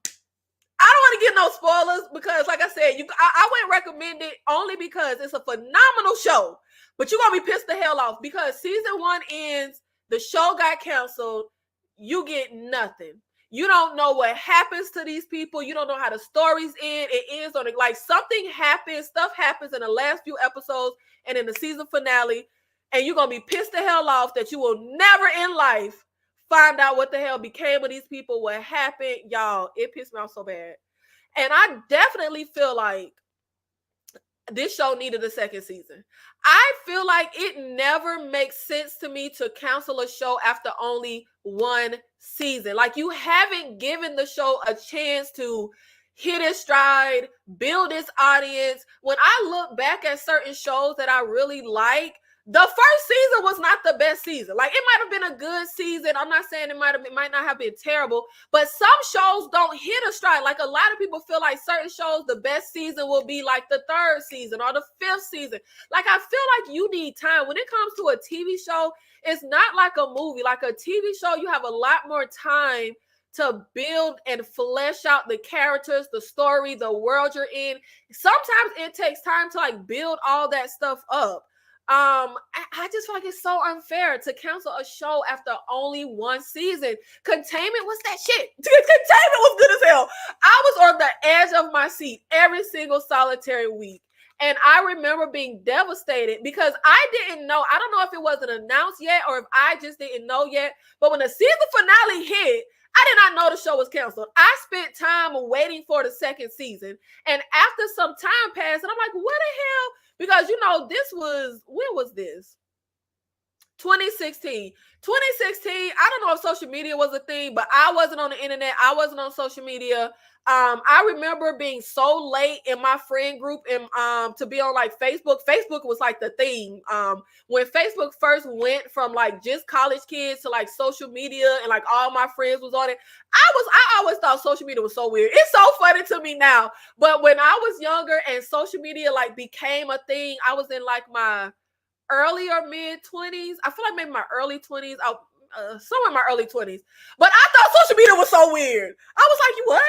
want to get no spoilers because like I said, I wouldn't recommend it only because it's a phenomenal show, but you're going to be pissed the hell off because season 1 ends, the show got canceled. You get nothing. You don't know what happens to these people. You don't know how the stories end. It ends on it. Like something happens, stuff happens in the last few episodes and in the season finale. And you're going to be pissed the hell off that you will never in life find out what the hell became of these people, what happened. Y'all, it pissed me off so bad. And I definitely feel like this show needed a second season. I feel like it never makes sense to me to cancel a show after only one season. Like you haven't given the show a chance to hit its stride, build its audience. When I look back at certain shows that I really like, the first season was not the best season. Like it might have been a good season. I'm not saying it might not have been terrible, but some shows don't hit a stride. Like a lot of people feel like certain shows, the best season will be like the 3rd season or the 5th season. Like I feel like you need time. When it comes to a TV show, it's not like a movie. Like a TV show, you have a lot more time to build and flesh out the characters, the story, the world you're in. Sometimes it takes time to like build all that stuff up. I just feel like it's so unfair to cancel a show after only one season. Containment was that shit. Containment was good as hell. I was on the edge of my seat every single solitary week. And I remember being devastated because I didn't know. I don't know if it wasn't announced yet or if I just didn't know yet. But when the season finale hit, I did not know the show was canceled. I spent time waiting for the second season. And after some time passed, and I'm like, what the hell? Because, when was this? 2016. 2016, I don't know if social media was a thing, but I wasn't on the internet. I wasn't on social media. I remember being so late in my friend group and to be on like Facebook. Facebook was like the thing. When Facebook first went from like just college kids to like social media and like all my friends was on it. I always thought social media was so weird. It's so funny to me now. But when I was younger and social media like became a thing, I was in like my early or mid 20s. I feel like maybe my early 20s. Somewhere in my early 20s. But I thought social media was so weird. I was like, you what?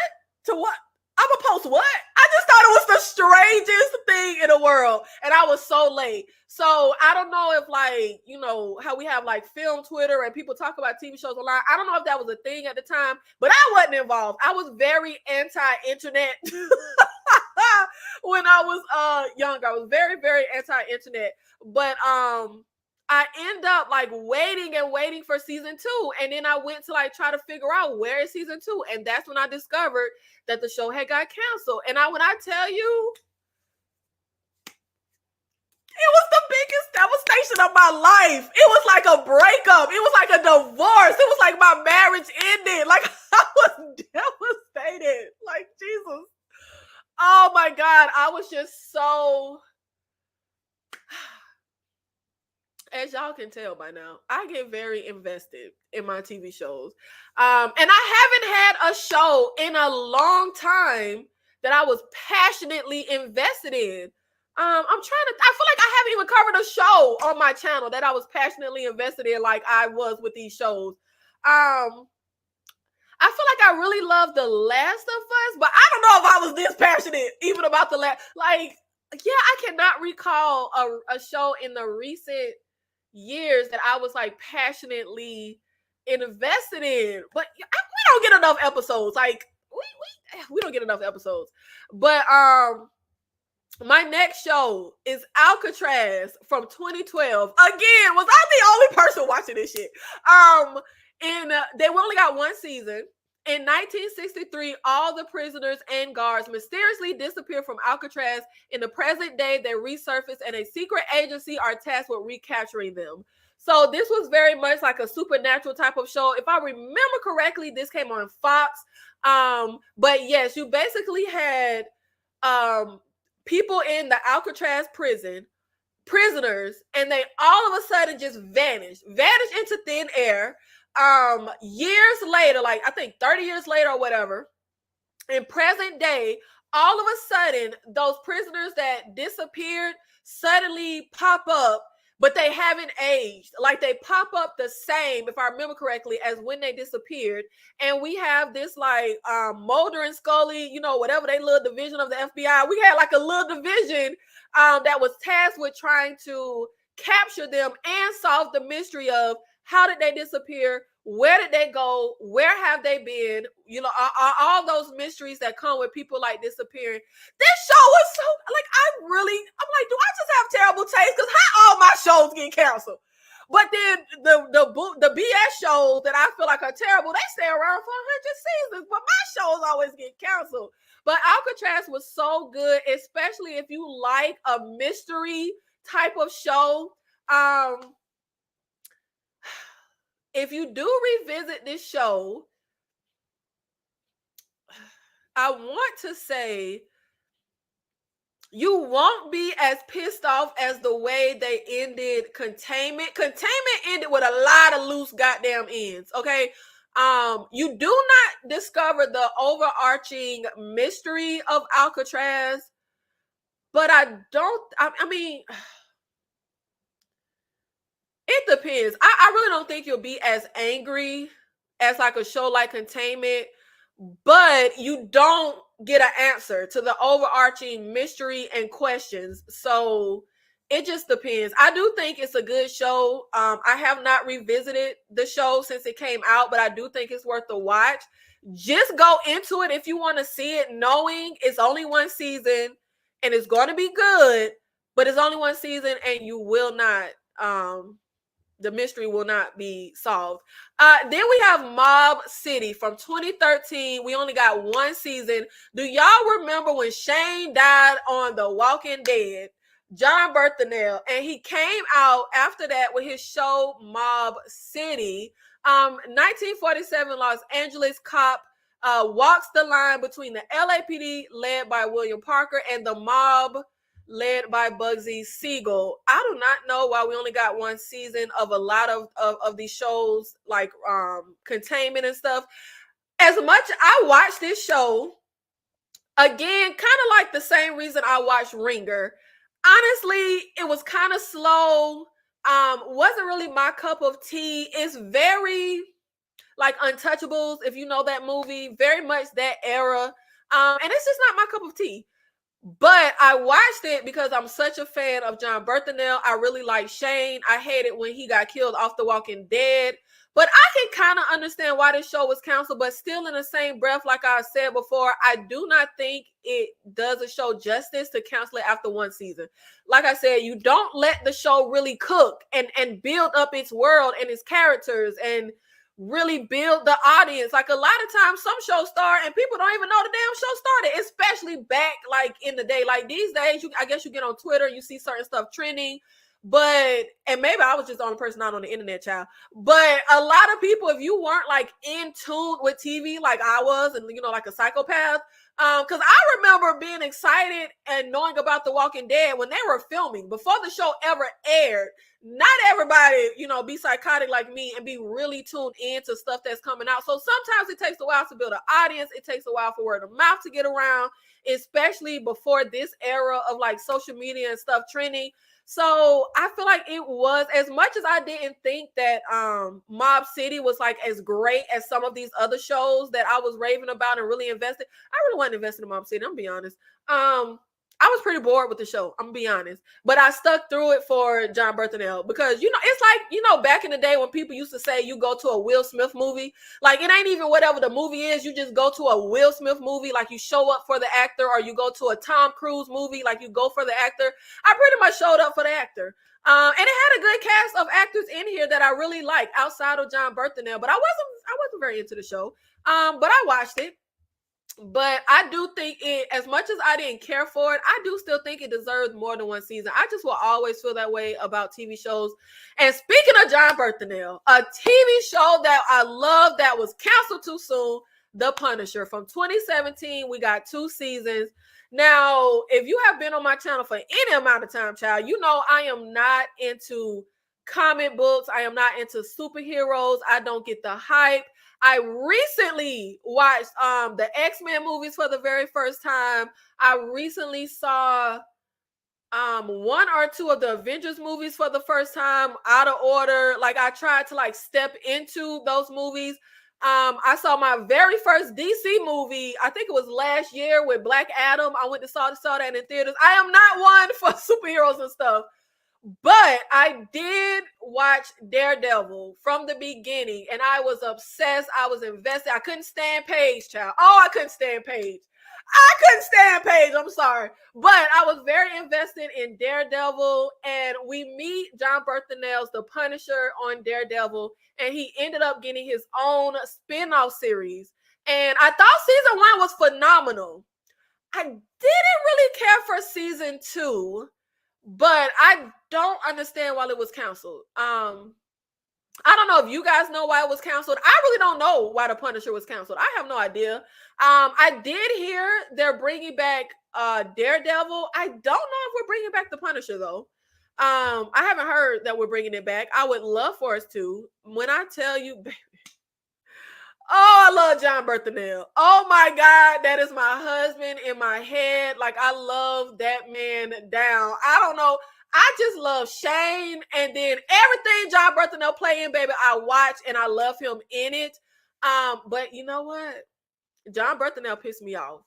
To what? I I'm gonna post what? I just thought it was the strangest thing in the world. And I was so late. So I don't know if, like, you know, how we have like film Twitter and people talk about TV shows online. I don't know if that was a thing at the time, but I wasn't involved. I was very anti-internet when I was younger. I was very, very anti-internet. But I end up like waiting for season 2. And then I went to like try to figure out where is season 2. And that's when I discovered that the show had got canceled. And when I tell you, it was the biggest devastation of my life. It was like a breakup. It was like a divorce. It was like my marriage ended. Like, I was devastated. Like, Jesus. Oh my God. I was just so... As y'all can tell by now, I get very invested in my TV shows. And I haven't had a show in a long time that I was passionately invested in. I feel like I haven't even covered a show on my channel that I was passionately invested in like I was with these shows. I feel like I really love The Last of Us, but I don't know if I was this passionate even about The Last. Like, yeah, I cannot recall a show in the recent years that I was like passionately invested in, but we don't get enough episodes. Like we don't get enough episodes. But my next show is Alcatraz from 2012. Again, was I the only person watching this shit? And they only got one season. In 1963, all the prisoners and guards mysteriously disappeared from Alcatraz. In the present day, they resurface and a secret agency are tasked with recapturing them. So this was very much like a supernatural type of show. If I remember correctly, this came on Fox. But yes, you basically had people in the Alcatraz prisoners, and they all of a sudden just vanished into thin air. Years later, like I think 30 years later or whatever, in present day, all of a sudden those prisoners that disappeared suddenly pop up, but they haven't aged. Like they pop up the same, if I remember correctly, as when they disappeared. And we have this like Mulder and Scully, you know, whatever they little division of the FBI. We had like a little division that was tasked with trying to capture them and solve the mystery of how did they disappear? Where did they go? Where have they been? You know, all those mysteries that come with people like disappearing. This show was so like I'm like, do I just have terrible taste? Because how all my shows get canceled? But then the BS shows that I feel like are terrible, they stay around for 100 seasons. But my shows always get canceled. But Alcatraz was so good, especially if you like a mystery type of show. If you do revisit this show, I want to say you won't be as pissed off as the way they ended Containment. Containment ended with a lot of loose goddamn ends, okay? You do not discover the overarching mystery of Alcatraz, but I mean... It depends. I really don't think you'll be as angry as like a show like Containment, but you don't get an answer to the overarching mystery and questions. So it just depends. I do think it's a good show. I have not revisited the show since it came out, but I do think it's worth the watch. Just go into it if you want to see it, knowing it's only one season and it's going to be good, but it's only one season and you will not... the mystery will not be solved. Then we have Mob City from 2013. We only got one season. Do y'all remember when Shane died on The Walking Dead? John Berthenel, and he came out after that with his show Mob City. 1947 Los Angeles cop walks the line between the LAPD led by William Parker and the mob led by Bugsy Siegel. I do not know why we only got one season of a lot of these shows like Containment and stuff. As much I watched this show, again, kind of like the same reason I watched Ringer. Honestly, it was kind of slow. Wasn't really my cup of tea. It's very like Untouchables, if you know that movie, very much that era. And it's just not my cup of tea. But I watched it because I'm such a fan of John Berthenel. I really like Shane. I hated when he got killed off The Walking Dead. But I can kind of understand why this show was canceled. But still, in the same breath, like I said before, I do not think it does a show justice to cancel it after one season. Like I said, you don't let the show really cook and build up its world and its characters and really build the audience. Like a lot of times some shows start and people don't even know the damn show started, especially back like in the day. Like these days, I guess you get on Twitter, you see certain stuff trending, and maybe I was just the only person not on the internet, child. But a lot of people, if you weren't like in tune with TV like I was, and like a psychopath, because I remember being excited and knowing about The Walking Dead when they were filming before the show ever aired. Not everybody, be psychotic like me and be really tuned into stuff that's coming out. So sometimes it takes a while to build an audience. It takes a while for word of mouth to get around, especially before this era of like social media and stuff trending. So I feel like it was, as much as I didn't think that Mob City was like as great as some of these other shows that I was raving about and really invested. I really wasn't invested in Mob City, I'm gonna be honest. I was pretty bored with the show, I'm gonna be honest. But I stuck through it for John Berthenel because, it's like, back in the day when people used to say you go to a Will Smith movie, like it ain't even whatever the movie is, you just go to a Will Smith movie, like you show up for the actor, or you go to a Tom Cruise movie, like you go for the actor. I pretty much showed up for the actor. And it had a good cast of actors in here that I really like outside of John Berthenel, but I wasn't very into the show. But I watched it. But I do think it, as much as I didn't care for it, I do still think it deserves more than one season. I just will always feel that way about TV shows. And speaking of John Berthenel, a TV show that I love that was canceled too soon, The Punisher. From 2017, we got 2 seasons. Now, if you have been on my channel for any amount of time, child, I am not into comic books. I am not into superheroes. I don't get the hype. I recently watched the X-Men movies for the very first time. I recently saw 1 or 2 of the Avengers movies for the first time out of order. Like I tried to like step into those movies. I saw my very first DC movie, I think it was last year, with Black Adam. I went to saw that in theaters. I am not one for superheroes and stuff. But I did watch Daredevil from the beginning, and I was obsessed. I was invested. I couldn't stand Paige, child. Oh, I couldn't stand Paige. I'm sorry. But I was very invested in Daredevil, and we meet John Berthenel's The Punisher on Daredevil, and he ended up getting his own spin-off series. And I thought season 1 was phenomenal. I didn't really care for season 2. But I don't understand why it was canceled. I don't know if you guys know why it was canceled. I really don't know why The Punisher was canceled. I have no idea. I did hear they're bringing back Daredevil. I don't know if we're bringing back The Punisher, though. I haven't heard that we're bringing it back. I would love for us to. When I tell you, baby, oh, I love John Berthenel. Oh my God, that is my husband in my head. Like, I love that man down. I don't know. I just love Shane, and then everything John Berthenel playing, baby, I watch and I love him in it. But you know what? John Berthenel pissed me off.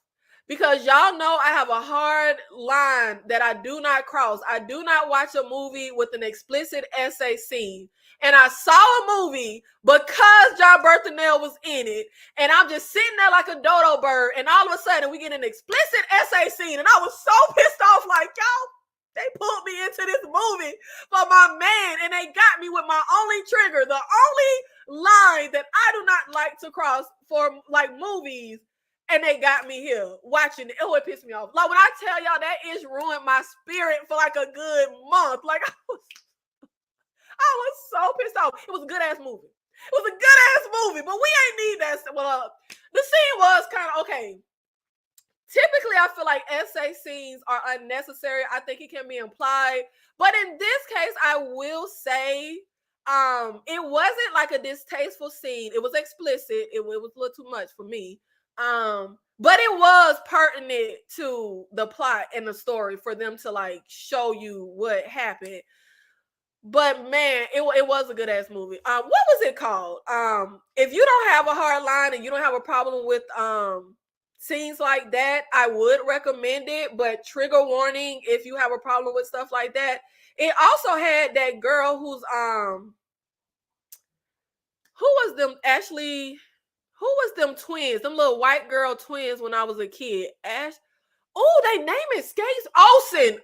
Because y'all know I have a hard line that I do not cross. I do not watch a movie with an explicit essay scene. And I saw a movie because John Berthenel was in it. And I'm just sitting there like a dodo bird. And all of a sudden we get an explicit essay scene. And I was so pissed off, like, y'all, they pulled me into this movie for my man. And they got me with my only trigger, the only line that I do not like to cross for like movies. And they got me here watching it. Oh, it pissed me off. Like, when I tell y'all, that ish ruined my spirit for like a good month. Like, I was so pissed off. It was a good ass movie. It was a good ass movie, but we ain't need that. Well, the scene was kind of okay. Typically, I feel like essay scenes are unnecessary. I think it can be implied. But in this case, I will say it wasn't like a distasteful scene. It was explicit. It was a little too much for me. But it was pertinent to the plot and the story for them to like show you what happened. But man, it was a good ass movie. What was it called? If you don't have a hard line and you don't have a problem with scenes like that, I would recommend it, but trigger warning if you have a problem with stuff like that. It also had that girl who's who was them Ashley, who was them twins, them little white girl twins when I was a kid. Oh, they name escapes. Olsen.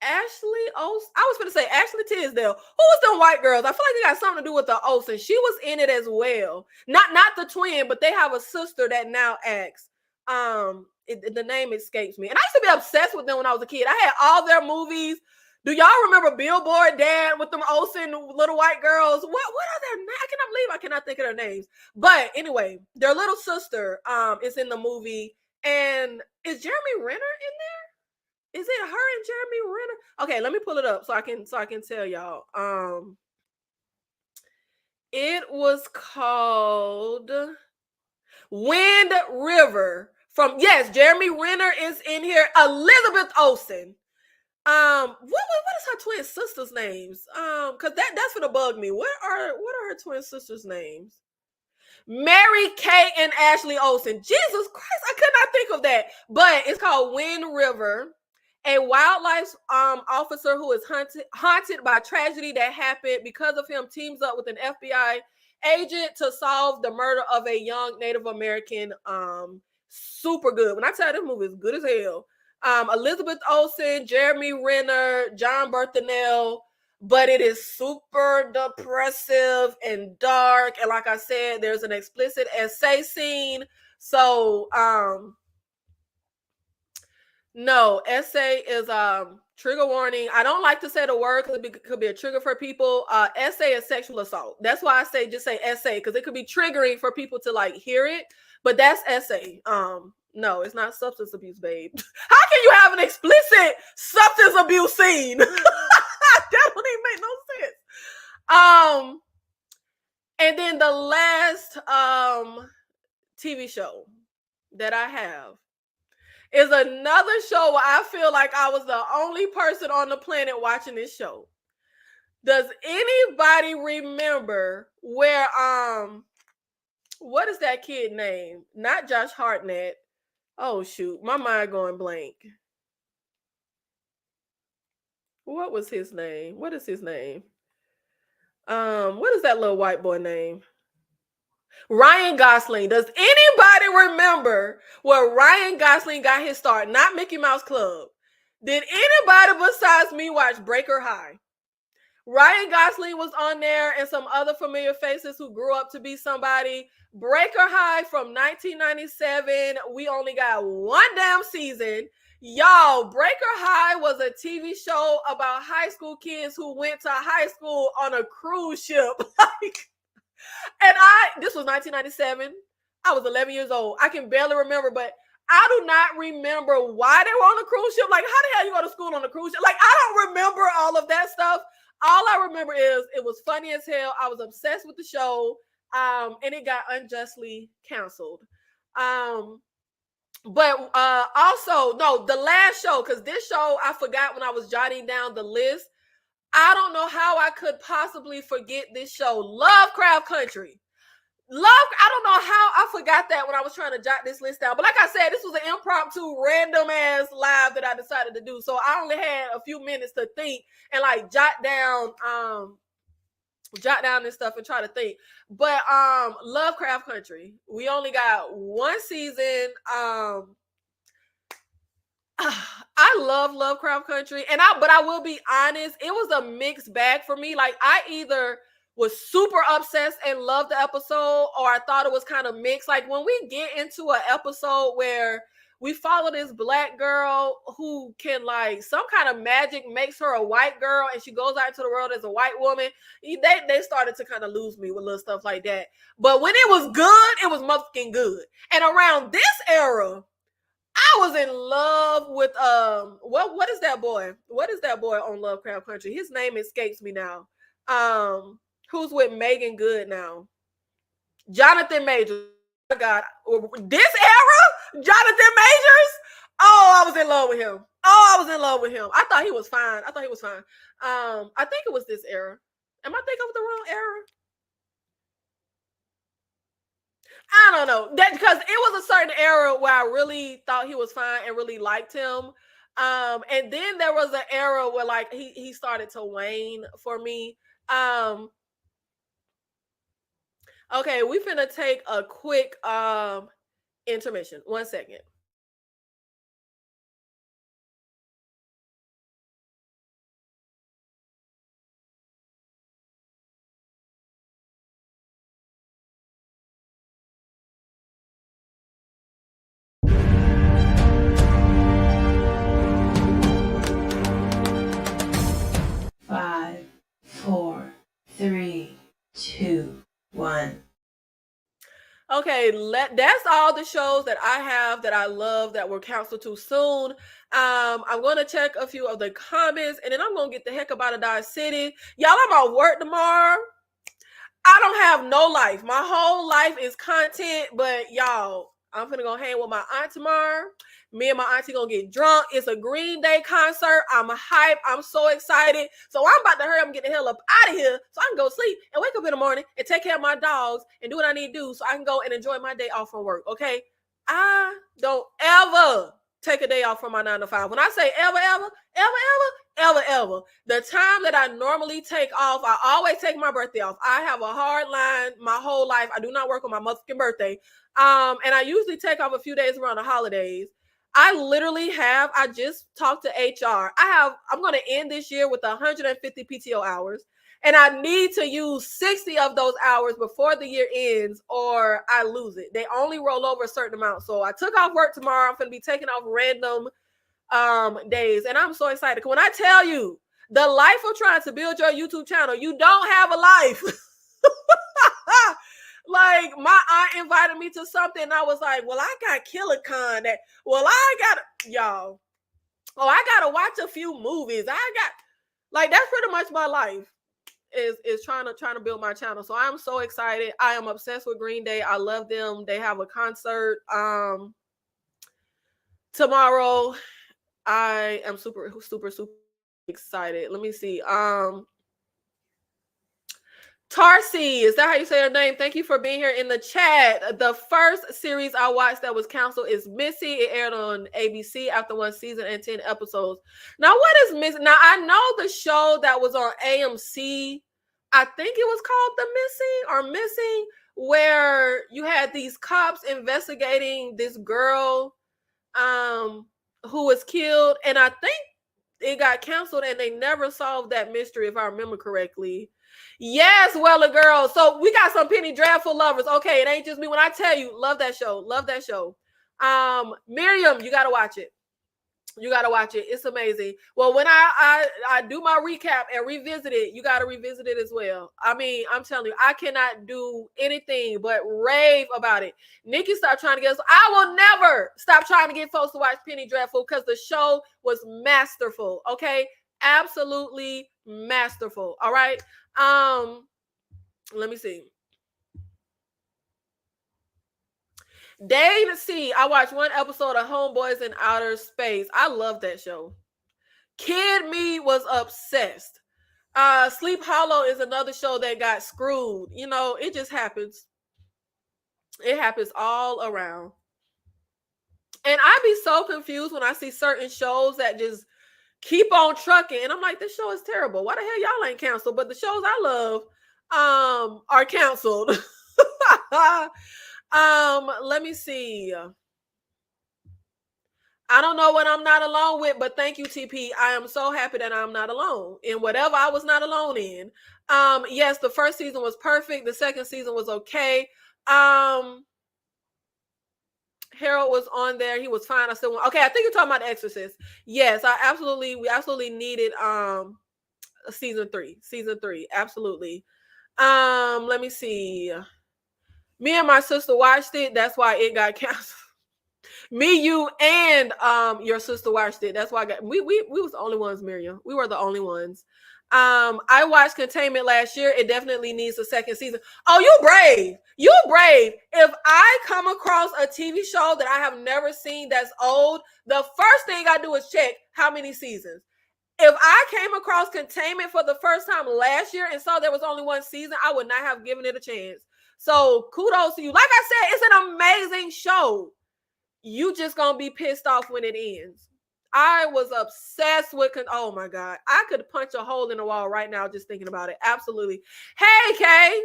Ashley Olsen. I was gonna say Ashley Tisdale. Who was them white girls? I feel like it got something to do with the Olsen. She was in it as well. Not the twin, but they have a sister that now acts. The name escapes me. And I used to be obsessed with them when I was a kid. I had all their movies. Do y'all remember Billboard Dad with them Olsen little white girls? What are their names? I cannot believe I cannot think of their names. But anyway, their little sister is in the movie. And is Jeremy Renner in there? Is it her and Jeremy Renner? Okay, let me pull it up so I can tell y'all. It was called Wind River. Jeremy Renner is in here. Elizabeth Olsen. What is her twin sisters' names? Because that's gonna bug me. What are her twin sisters' names? Mary Kay and Ashley Olsen. Jesus Christ, I could not think of that. But it's called Wind River. A wildlife officer who is haunted by tragedy that happened because of him teams up with an FBI agent to solve the murder of a young Native American. Super good. When I tell you this movie is good as hell. Elizabeth Olsen, Jeremy Renner, John Berthenel. But it is super depressive and dark. And like I said, there's an explicit essay scene. So, no, essay is trigger warning. I don't like to say the word because it could be a trigger for people. Essay is sexual assault. That's why I say just say essay, because it could be triggering for people to like hear it. But that's essay. No, it's not substance abuse, babe. How can you have an explicit substance abuse scene? That don't even make no sense. And then the last TV show that I have is another show where I feel like I was the only person on the planet watching this show. Does anybody remember where what is that kid name? Not Josh Hartnett. Oh shoot, my mind going blank. What was his name? What is his name? What is that little white boy name? Ryan Gosling. Does anybody remember where Ryan Gosling got his start? Not Mickey Mouse Club. Did anybody besides me watch Breaker High? Ryan Gosling was on there and some other familiar faces who grew up to be somebody. Breaker High from 1997. We only got one damn season. Y'all, Breaker High was a TV show about high school kids who went to high school on a cruise ship. And this was 1997. I was 11 years old. I can barely remember, but I do not remember why they were on a cruise ship. Like, how the hell you go to school on a cruise ship? Like, I don't remember all of that stuff. All I remember is it was funny as hell. I was obsessed with the show, and it got unjustly canceled. But also, no, the last show, because this show, I forgot when I was jotting down the list. I don't know how I could possibly forget this show. Lovecraft Country. I don't know how I forgot that when I was trying to jot this list down. But like I said, this was an impromptu, random ass live that I decided to do. So I only had a few minutes to think and like jot down this stuff and try to think. But Lovecraft Country. We only got one season. I love Lovecraft Country, but I will be honest, it was a mixed bag for me. Like, I either was super obsessed and loved the episode, or I thought it was kind of mixed. Like, when we get into an episode where we follow this black girl who can, like, some kind of magic makes her a white girl and she goes out into the world as a white woman, they started to kind of lose me with little stuff like that. But when it was good, it was motherfucking good. And around this era, I was in love with what is that boy? What is that boy on Lovecraft Country? His name escapes me now. Who's with Megan Good now? Jonathan Majors. Oh my God, this era, Jonathan Majors. Oh, I was in love with him. I thought he was fine. I think it was this era. Am I thinking of the wrong era? I don't know that because it was a certain era where I really thought he was fine and really liked him. And then there was an era where like he started to wane for me. Okay, we finna take a quick intermission. 1 second. Five, four, three, two, one. Okay, that's all the shows that I have that I love that were canceled too soon. I'm gonna check a few of the comments and then I'm gonna get the heck up out of Dodge City. Y'all, I'm off work tomorrow. I don't have no life. My whole life is content, but y'all, I'm finna go hang with my aunt tomorrow. Me and my auntie gonna get drunk. It's a Green Day concert. I'm hyped. I'm so excited. So I'm about to hurry up and get the hell up out of here so I can go sleep and wake up in the morning and take care of my dogs and do what I need to do so I can go and enjoy my day off from work. Okay. I don't ever take a day off from my 9 to 5. When I say ever, the time that I normally take off, I always take my birthday off. I have a hard line my whole life. I do not work on my motherfucking birthday. And I usually take off a few days around the holidays. I just talked to HR. I'm going to end this year with 150 PTO hours. And I need to use 60 of those hours before the year ends or I lose it. They only roll over a certain amount. So I took off work tomorrow. I'm going to be taking off random days. And I'm so excited. When I tell you the life of trying to build your YouTube channel, you don't have a life. Like my aunt invited me to something and I was like, well, I got KillerCon that, well, I got y'all. Oh, I got to watch a few movies. That's pretty much my life is trying to build my channel. So I'm so excited. I am obsessed with Green Day. I love them. They have a concert tomorrow. I am super excited. Let me see. Tarsi, is that how you say her name? Thank you for being here in the chat. The first series I watched that was canceled is Missy. It aired on ABC after 1 season and 10 episodes. Now, what is Missy? Now, I know the show that was on AMC. I think it was called The Missing, where you had these cops investigating this girl who was killed. And I think it got canceled and they never solved that mystery, if I remember correctly. Yes, Weller girl. So we got some Penny Dreadful lovers. Okay, it ain't just me. When I tell you, love that show. Love that show. Miriam, you gotta watch it. You gotta watch it. It's amazing. Well, when I do my recap and revisit it, you gotta revisit it as well. I mean, I'm telling you, I cannot do anything but rave about it. Nikki, stop trying to get us. I will never stop trying to get folks to watch Penny Dreadful because the show was masterful. Okay, absolutely masterful. All right. Let me see. Dave C. I watched 1 episode of Homeboys in Outer Space. I love that show. Kid Me was obsessed. Sleep Hollow is another show that got screwed. You know, it just happens. It happens all around. And I be so confused when I see certain shows that just keep on trucking. And I'm like, this show is terrible. Why the hell y'all ain't canceled? But the shows I love are canceled. Let me see. I don't know what I'm not alone with, but thank you, TP. I am so happy that I'm not alone in whatever I was not alone in. Yes, the first season was perfect. The second season was okay. Harold was on there. He was fine. I still want. Okay, I think you're talking about The Exorcist. Yes, we absolutely needed season 3. Season 3, absolutely. Let me see. Me and my sister watched it. That's why it got canceled. Me, you, and your sister watched it. That's why we was the only ones, Miriam. We were the only ones. I watched Containment last year. It definitely needs a second season. Oh, you brave. You brave. If I come across a TV show that I have never seen that's old, the first thing I do is check how many seasons. If I came across Containment for the first time last year and saw there was only 1 season, I would not have given it a chance. So kudos to you. Like I said, it's an amazing show. You just gonna be pissed off when it ends. I was obsessed with, oh my God. I could punch a hole in the wall right now just thinking about it. Absolutely. Hey, Kay.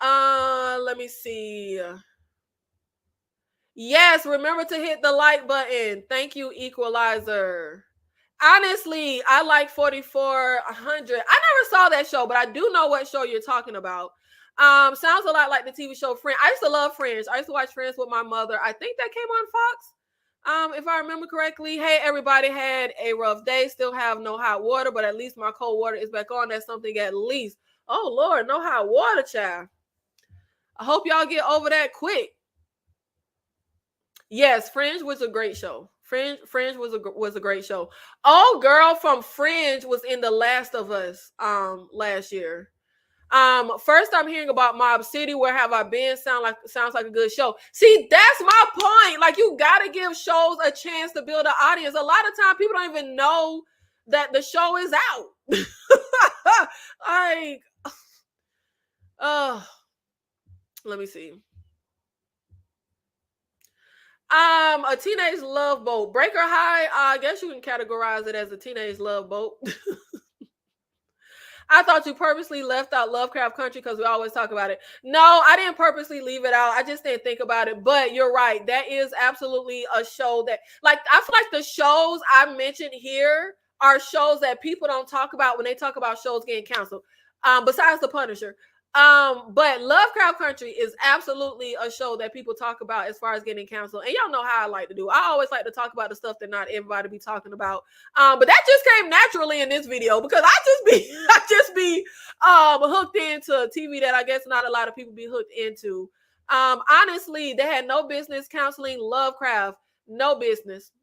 Let me see. Yes, remember to hit the like button. Thank you, Equalizer. Honestly, I like 4400. I never saw that show, but I do know what show you're talking about. Sounds a lot like the TV show Friends. I used to love Friends. I used to watch Friends with my mother. I think that came on Fox. If I remember correctly. Hey, everybody had a rough day. Still have no hot water, but at least my cold water is back on. That's something at least. Oh Lord, no hot water, child. I hope y'all get over that quick. Yes, Fringe was a great show. Fringe was a great show. Oh, girl from Fringe was in The Last of Us last year. First I'm hearing about Mob City. Where Have I Been? Sounds like a good show. See, that's my point. Like, you gotta give shows a chance to build an audience. A lot of times people don't even know that the show is out. Like, let me see. A teenage love boat. Breaker High, I guess you can categorize it as a teenage love boat. I thought you purposely left out Lovecraft Country because we always talk about it. No, I didn't purposely leave it out. I just didn't think about it. But you're right. That is absolutely a show that, like, I feel like the shows I mentioned here are shows that people don't talk about when they talk about shows getting canceled. Besides The Punisher. But Lovecraft Country is absolutely a show that people talk about as far as getting canceled. And y'all know how I like to do. I always like to talk about the stuff that not everybody be talking about. But that just came naturally in this video because I just be hooked into TV that I guess not a lot of people be hooked into. Honestly, they had no business counseling Lovecraft. No business.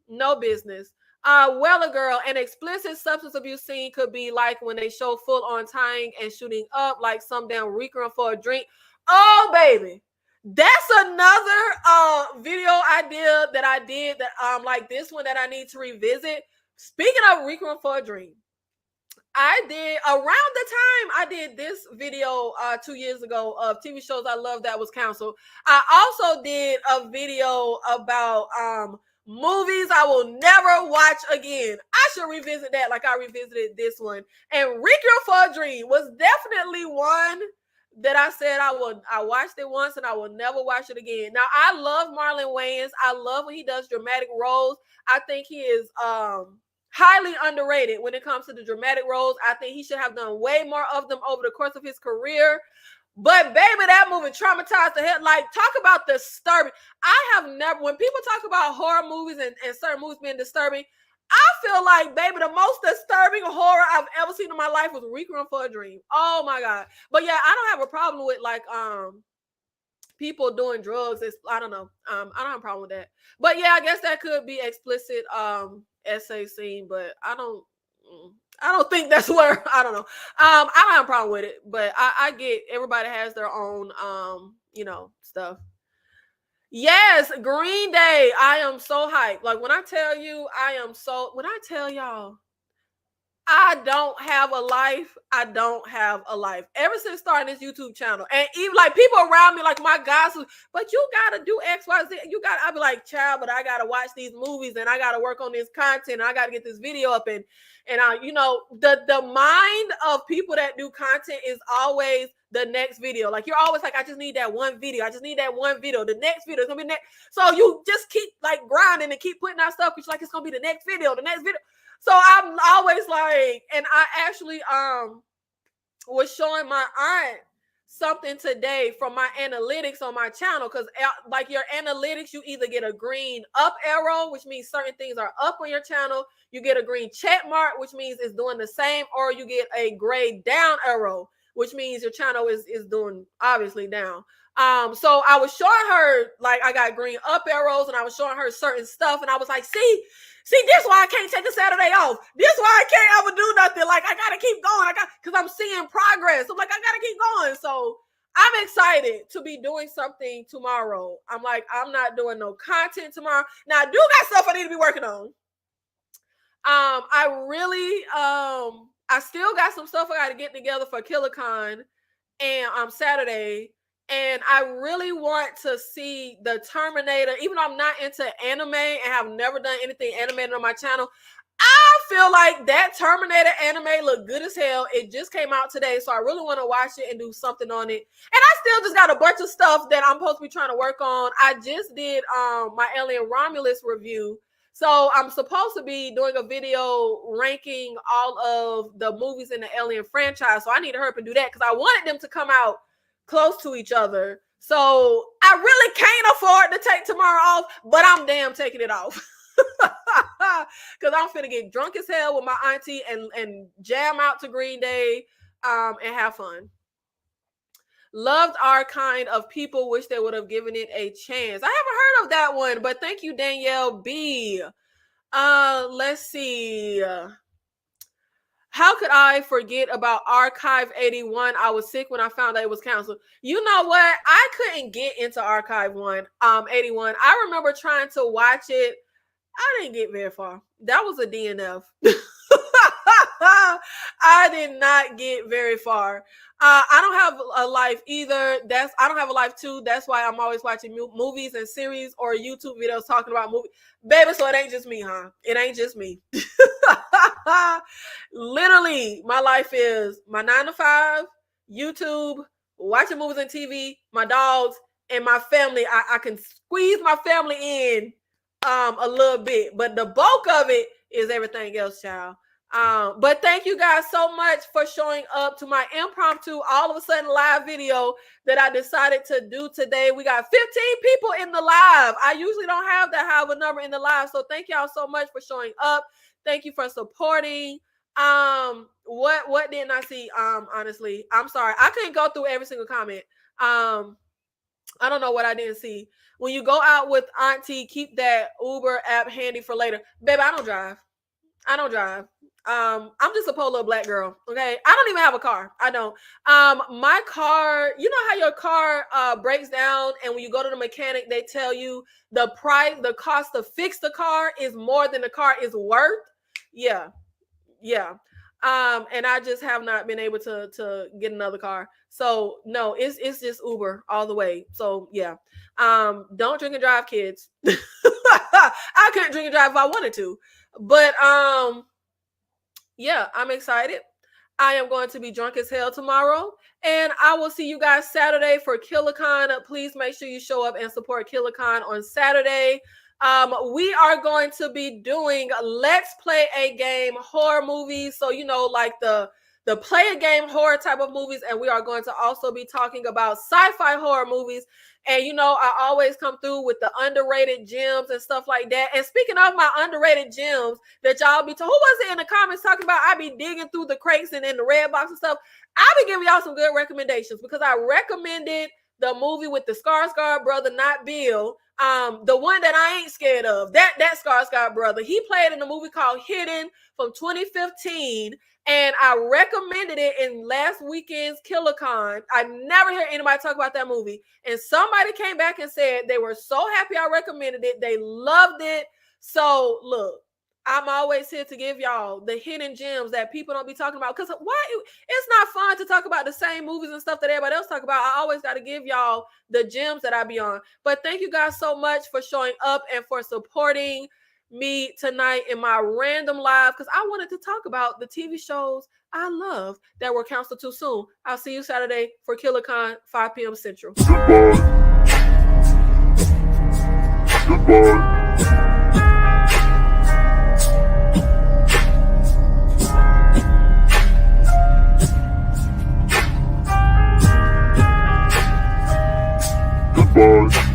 Well, a girl, an explicit substance abuse scene could be like when they show full on tying and shooting up like some damn recruit for a drink. Oh, baby. That's another video idea that I did that like this one that I need to revisit. Speaking of recruit for a drink, I did around the time I did this video 2 years ago of TV shows I love that was canceled. I also did a video about movies I will never watch again. I should revisit that like I revisited this one. And Requiem for a Dream was definitely one that I said I watched it once and I will never watch it again. Now, I love Marlon Wayans. I love when he does dramatic roles. I think he is highly underrated when it comes to the dramatic roles. I think he should have done way more of them over the course of his career. But baby, that movie traumatized the head. Like, talk about disturbing. I have never, when people talk about horror movies and certain movies being disturbing, I feel like, baby, the most disturbing horror I've ever seen in my life was Requiem for a Dream. Oh my God. But yeah, I don't have a problem with like people doing drugs. I don't know. I don't have a problem with that. But yeah, I guess that could be explicit essay scene, but I don't think that's where, I don't know. I don't have a problem with it, but I get everybody has their own stuff. Yes, Green Day. I am so hyped. Like when I tell y'all I don't have a life. I don't have a life. Ever since starting this YouTube channel. And even like people around me, like my guys, but you gotta do X, Y, Z. I'll be like, child, but I gotta watch these movies and I gotta work on this content. And I gotta get this video up and the mind of people that do content is always the next video. Like you're always like, I just need that one video. The next video is gonna be next. So you just keep like grinding and keep putting out stuff. It's like it's gonna be the next video. So I'm always like, and I actually was showing my aunt something today from my analytics on my channel, because like your analytics, you either get a green up arrow, which means certain things are up on your channel, you get a green check mark, which means it's doing the same, or you get a gray down arrow, which means your channel is doing obviously down. So I was showing her, like, I got green up arrows and I was showing her certain stuff, and I was like, see, this why I can't take a Saturday off. This why I can't ever do nothing. Like, I gotta keep going. Because I'm seeing progress. I'm like, I gotta keep going. So I'm excited to be doing something tomorrow. I'm like, I'm not doing no content tomorrow. Now I do got stuff I need to be working on. I still got some stuff I gotta get together for KillerCon. and Saturday, and I really want to see the Terminator. Even though I'm not into anime and have never done anything animated on my channel, I feel like that Terminator anime looked good as hell. It just came out today, so I really want to watch it and do something on it. And I still just got a bunch of stuff that I'm supposed to be trying to work on. I just did my Alien Romulus review. So I'm supposed to be doing a video ranking all of the movies in the Alien franchise. So I need to hurry up and do that because I wanted them to come out close to each other. So I really can't afford to take tomorrow off, but I'm damn taking it off. Because I'm finna get drunk as hell with my auntie and jam out to Green Day and have fun. Loved our kind of people, wish they would have given it a chance. I haven't heard of that one, but thank you, Danielle B. Let's see. How could I forget about Archive 81? I was sick when I found out it was canceled. You know what? I couldn't get into Archive 81. I remember trying to watch it. I didn't get very far. That was a DNF. I did not get very far. I don't have a life either. I don't have a life too. That's why I'm always watching movies and series or YouTube videos talking about movies. Baby, so it ain't just me, huh? It ain't just me. Literally, my life is my 9 to 5, YouTube, watching movies and TV, my dogs, and my family. I can squeeze my family in a little bit, but the bulk of it is everything else, child. But thank you guys so much for showing up to my impromptu all of a sudden live video that I decided to do today. We got 15 people in the live. I usually don't have that high of a number in the live, so thank y'all so much for showing up. Thank you for supporting. What didn't I see? Honestly, I'm sorry, I couldn't go through every single comment. I don't know what I didn't see. When you go out with auntie, keep that Uber app handy for later. Baby, I don't drive. I'm just a poor little black girl. Okay. I don't even have a car. I don't. My car, you know how your car breaks down and when you go to the mechanic, they tell you the cost to fix the car is more than the car is worth. Yeah. And I just have not been able to get another car. So no, it's just Uber all the way. So yeah. Don't drink and drive, kids. I couldn't drink and drive if I wanted to. But yeah, I'm excited. I am going to be drunk as hell tomorrow. And I will see you guys Saturday for KillerCon. Please make sure you show up and support KillerCon on Saturday. We are going to be doing Let's Play a Game horror movies. So, you know, like the play a game horror type of movies. And we are going to also be talking about sci-fi horror movies. And, you know, I always come through with the underrated gems and stuff like that. And speaking of my underrated gems that y'all be told, who was it in the comments talking about I be digging through the crates and in the red box and stuff? I'll be giving y'all some good recommendations because I recommended the movie with the Skarsgård brother, not Bill. The one that I ain't scared of, that Skarsgård brother. He played in a movie called Hidden from 2015. And I recommended it in last weekend's KillerCon. I never heard anybody talk about that movie. And somebody came back and said they were so happy I recommended it. They loved it. So look, I'm always here to give y'all the hidden gems that people don't be talking about. Because it's not fun to talk about the same movies and stuff that everybody else talk about. I always got to give y'all the gems that I be on. But thank you guys so much for showing up and for supporting me tonight in my random live because I wanted to talk about the TV shows I love that were canceled too soon. I'll see you Saturday for KillerCon, 5 p.m. Central. Goodbye. Goodbye.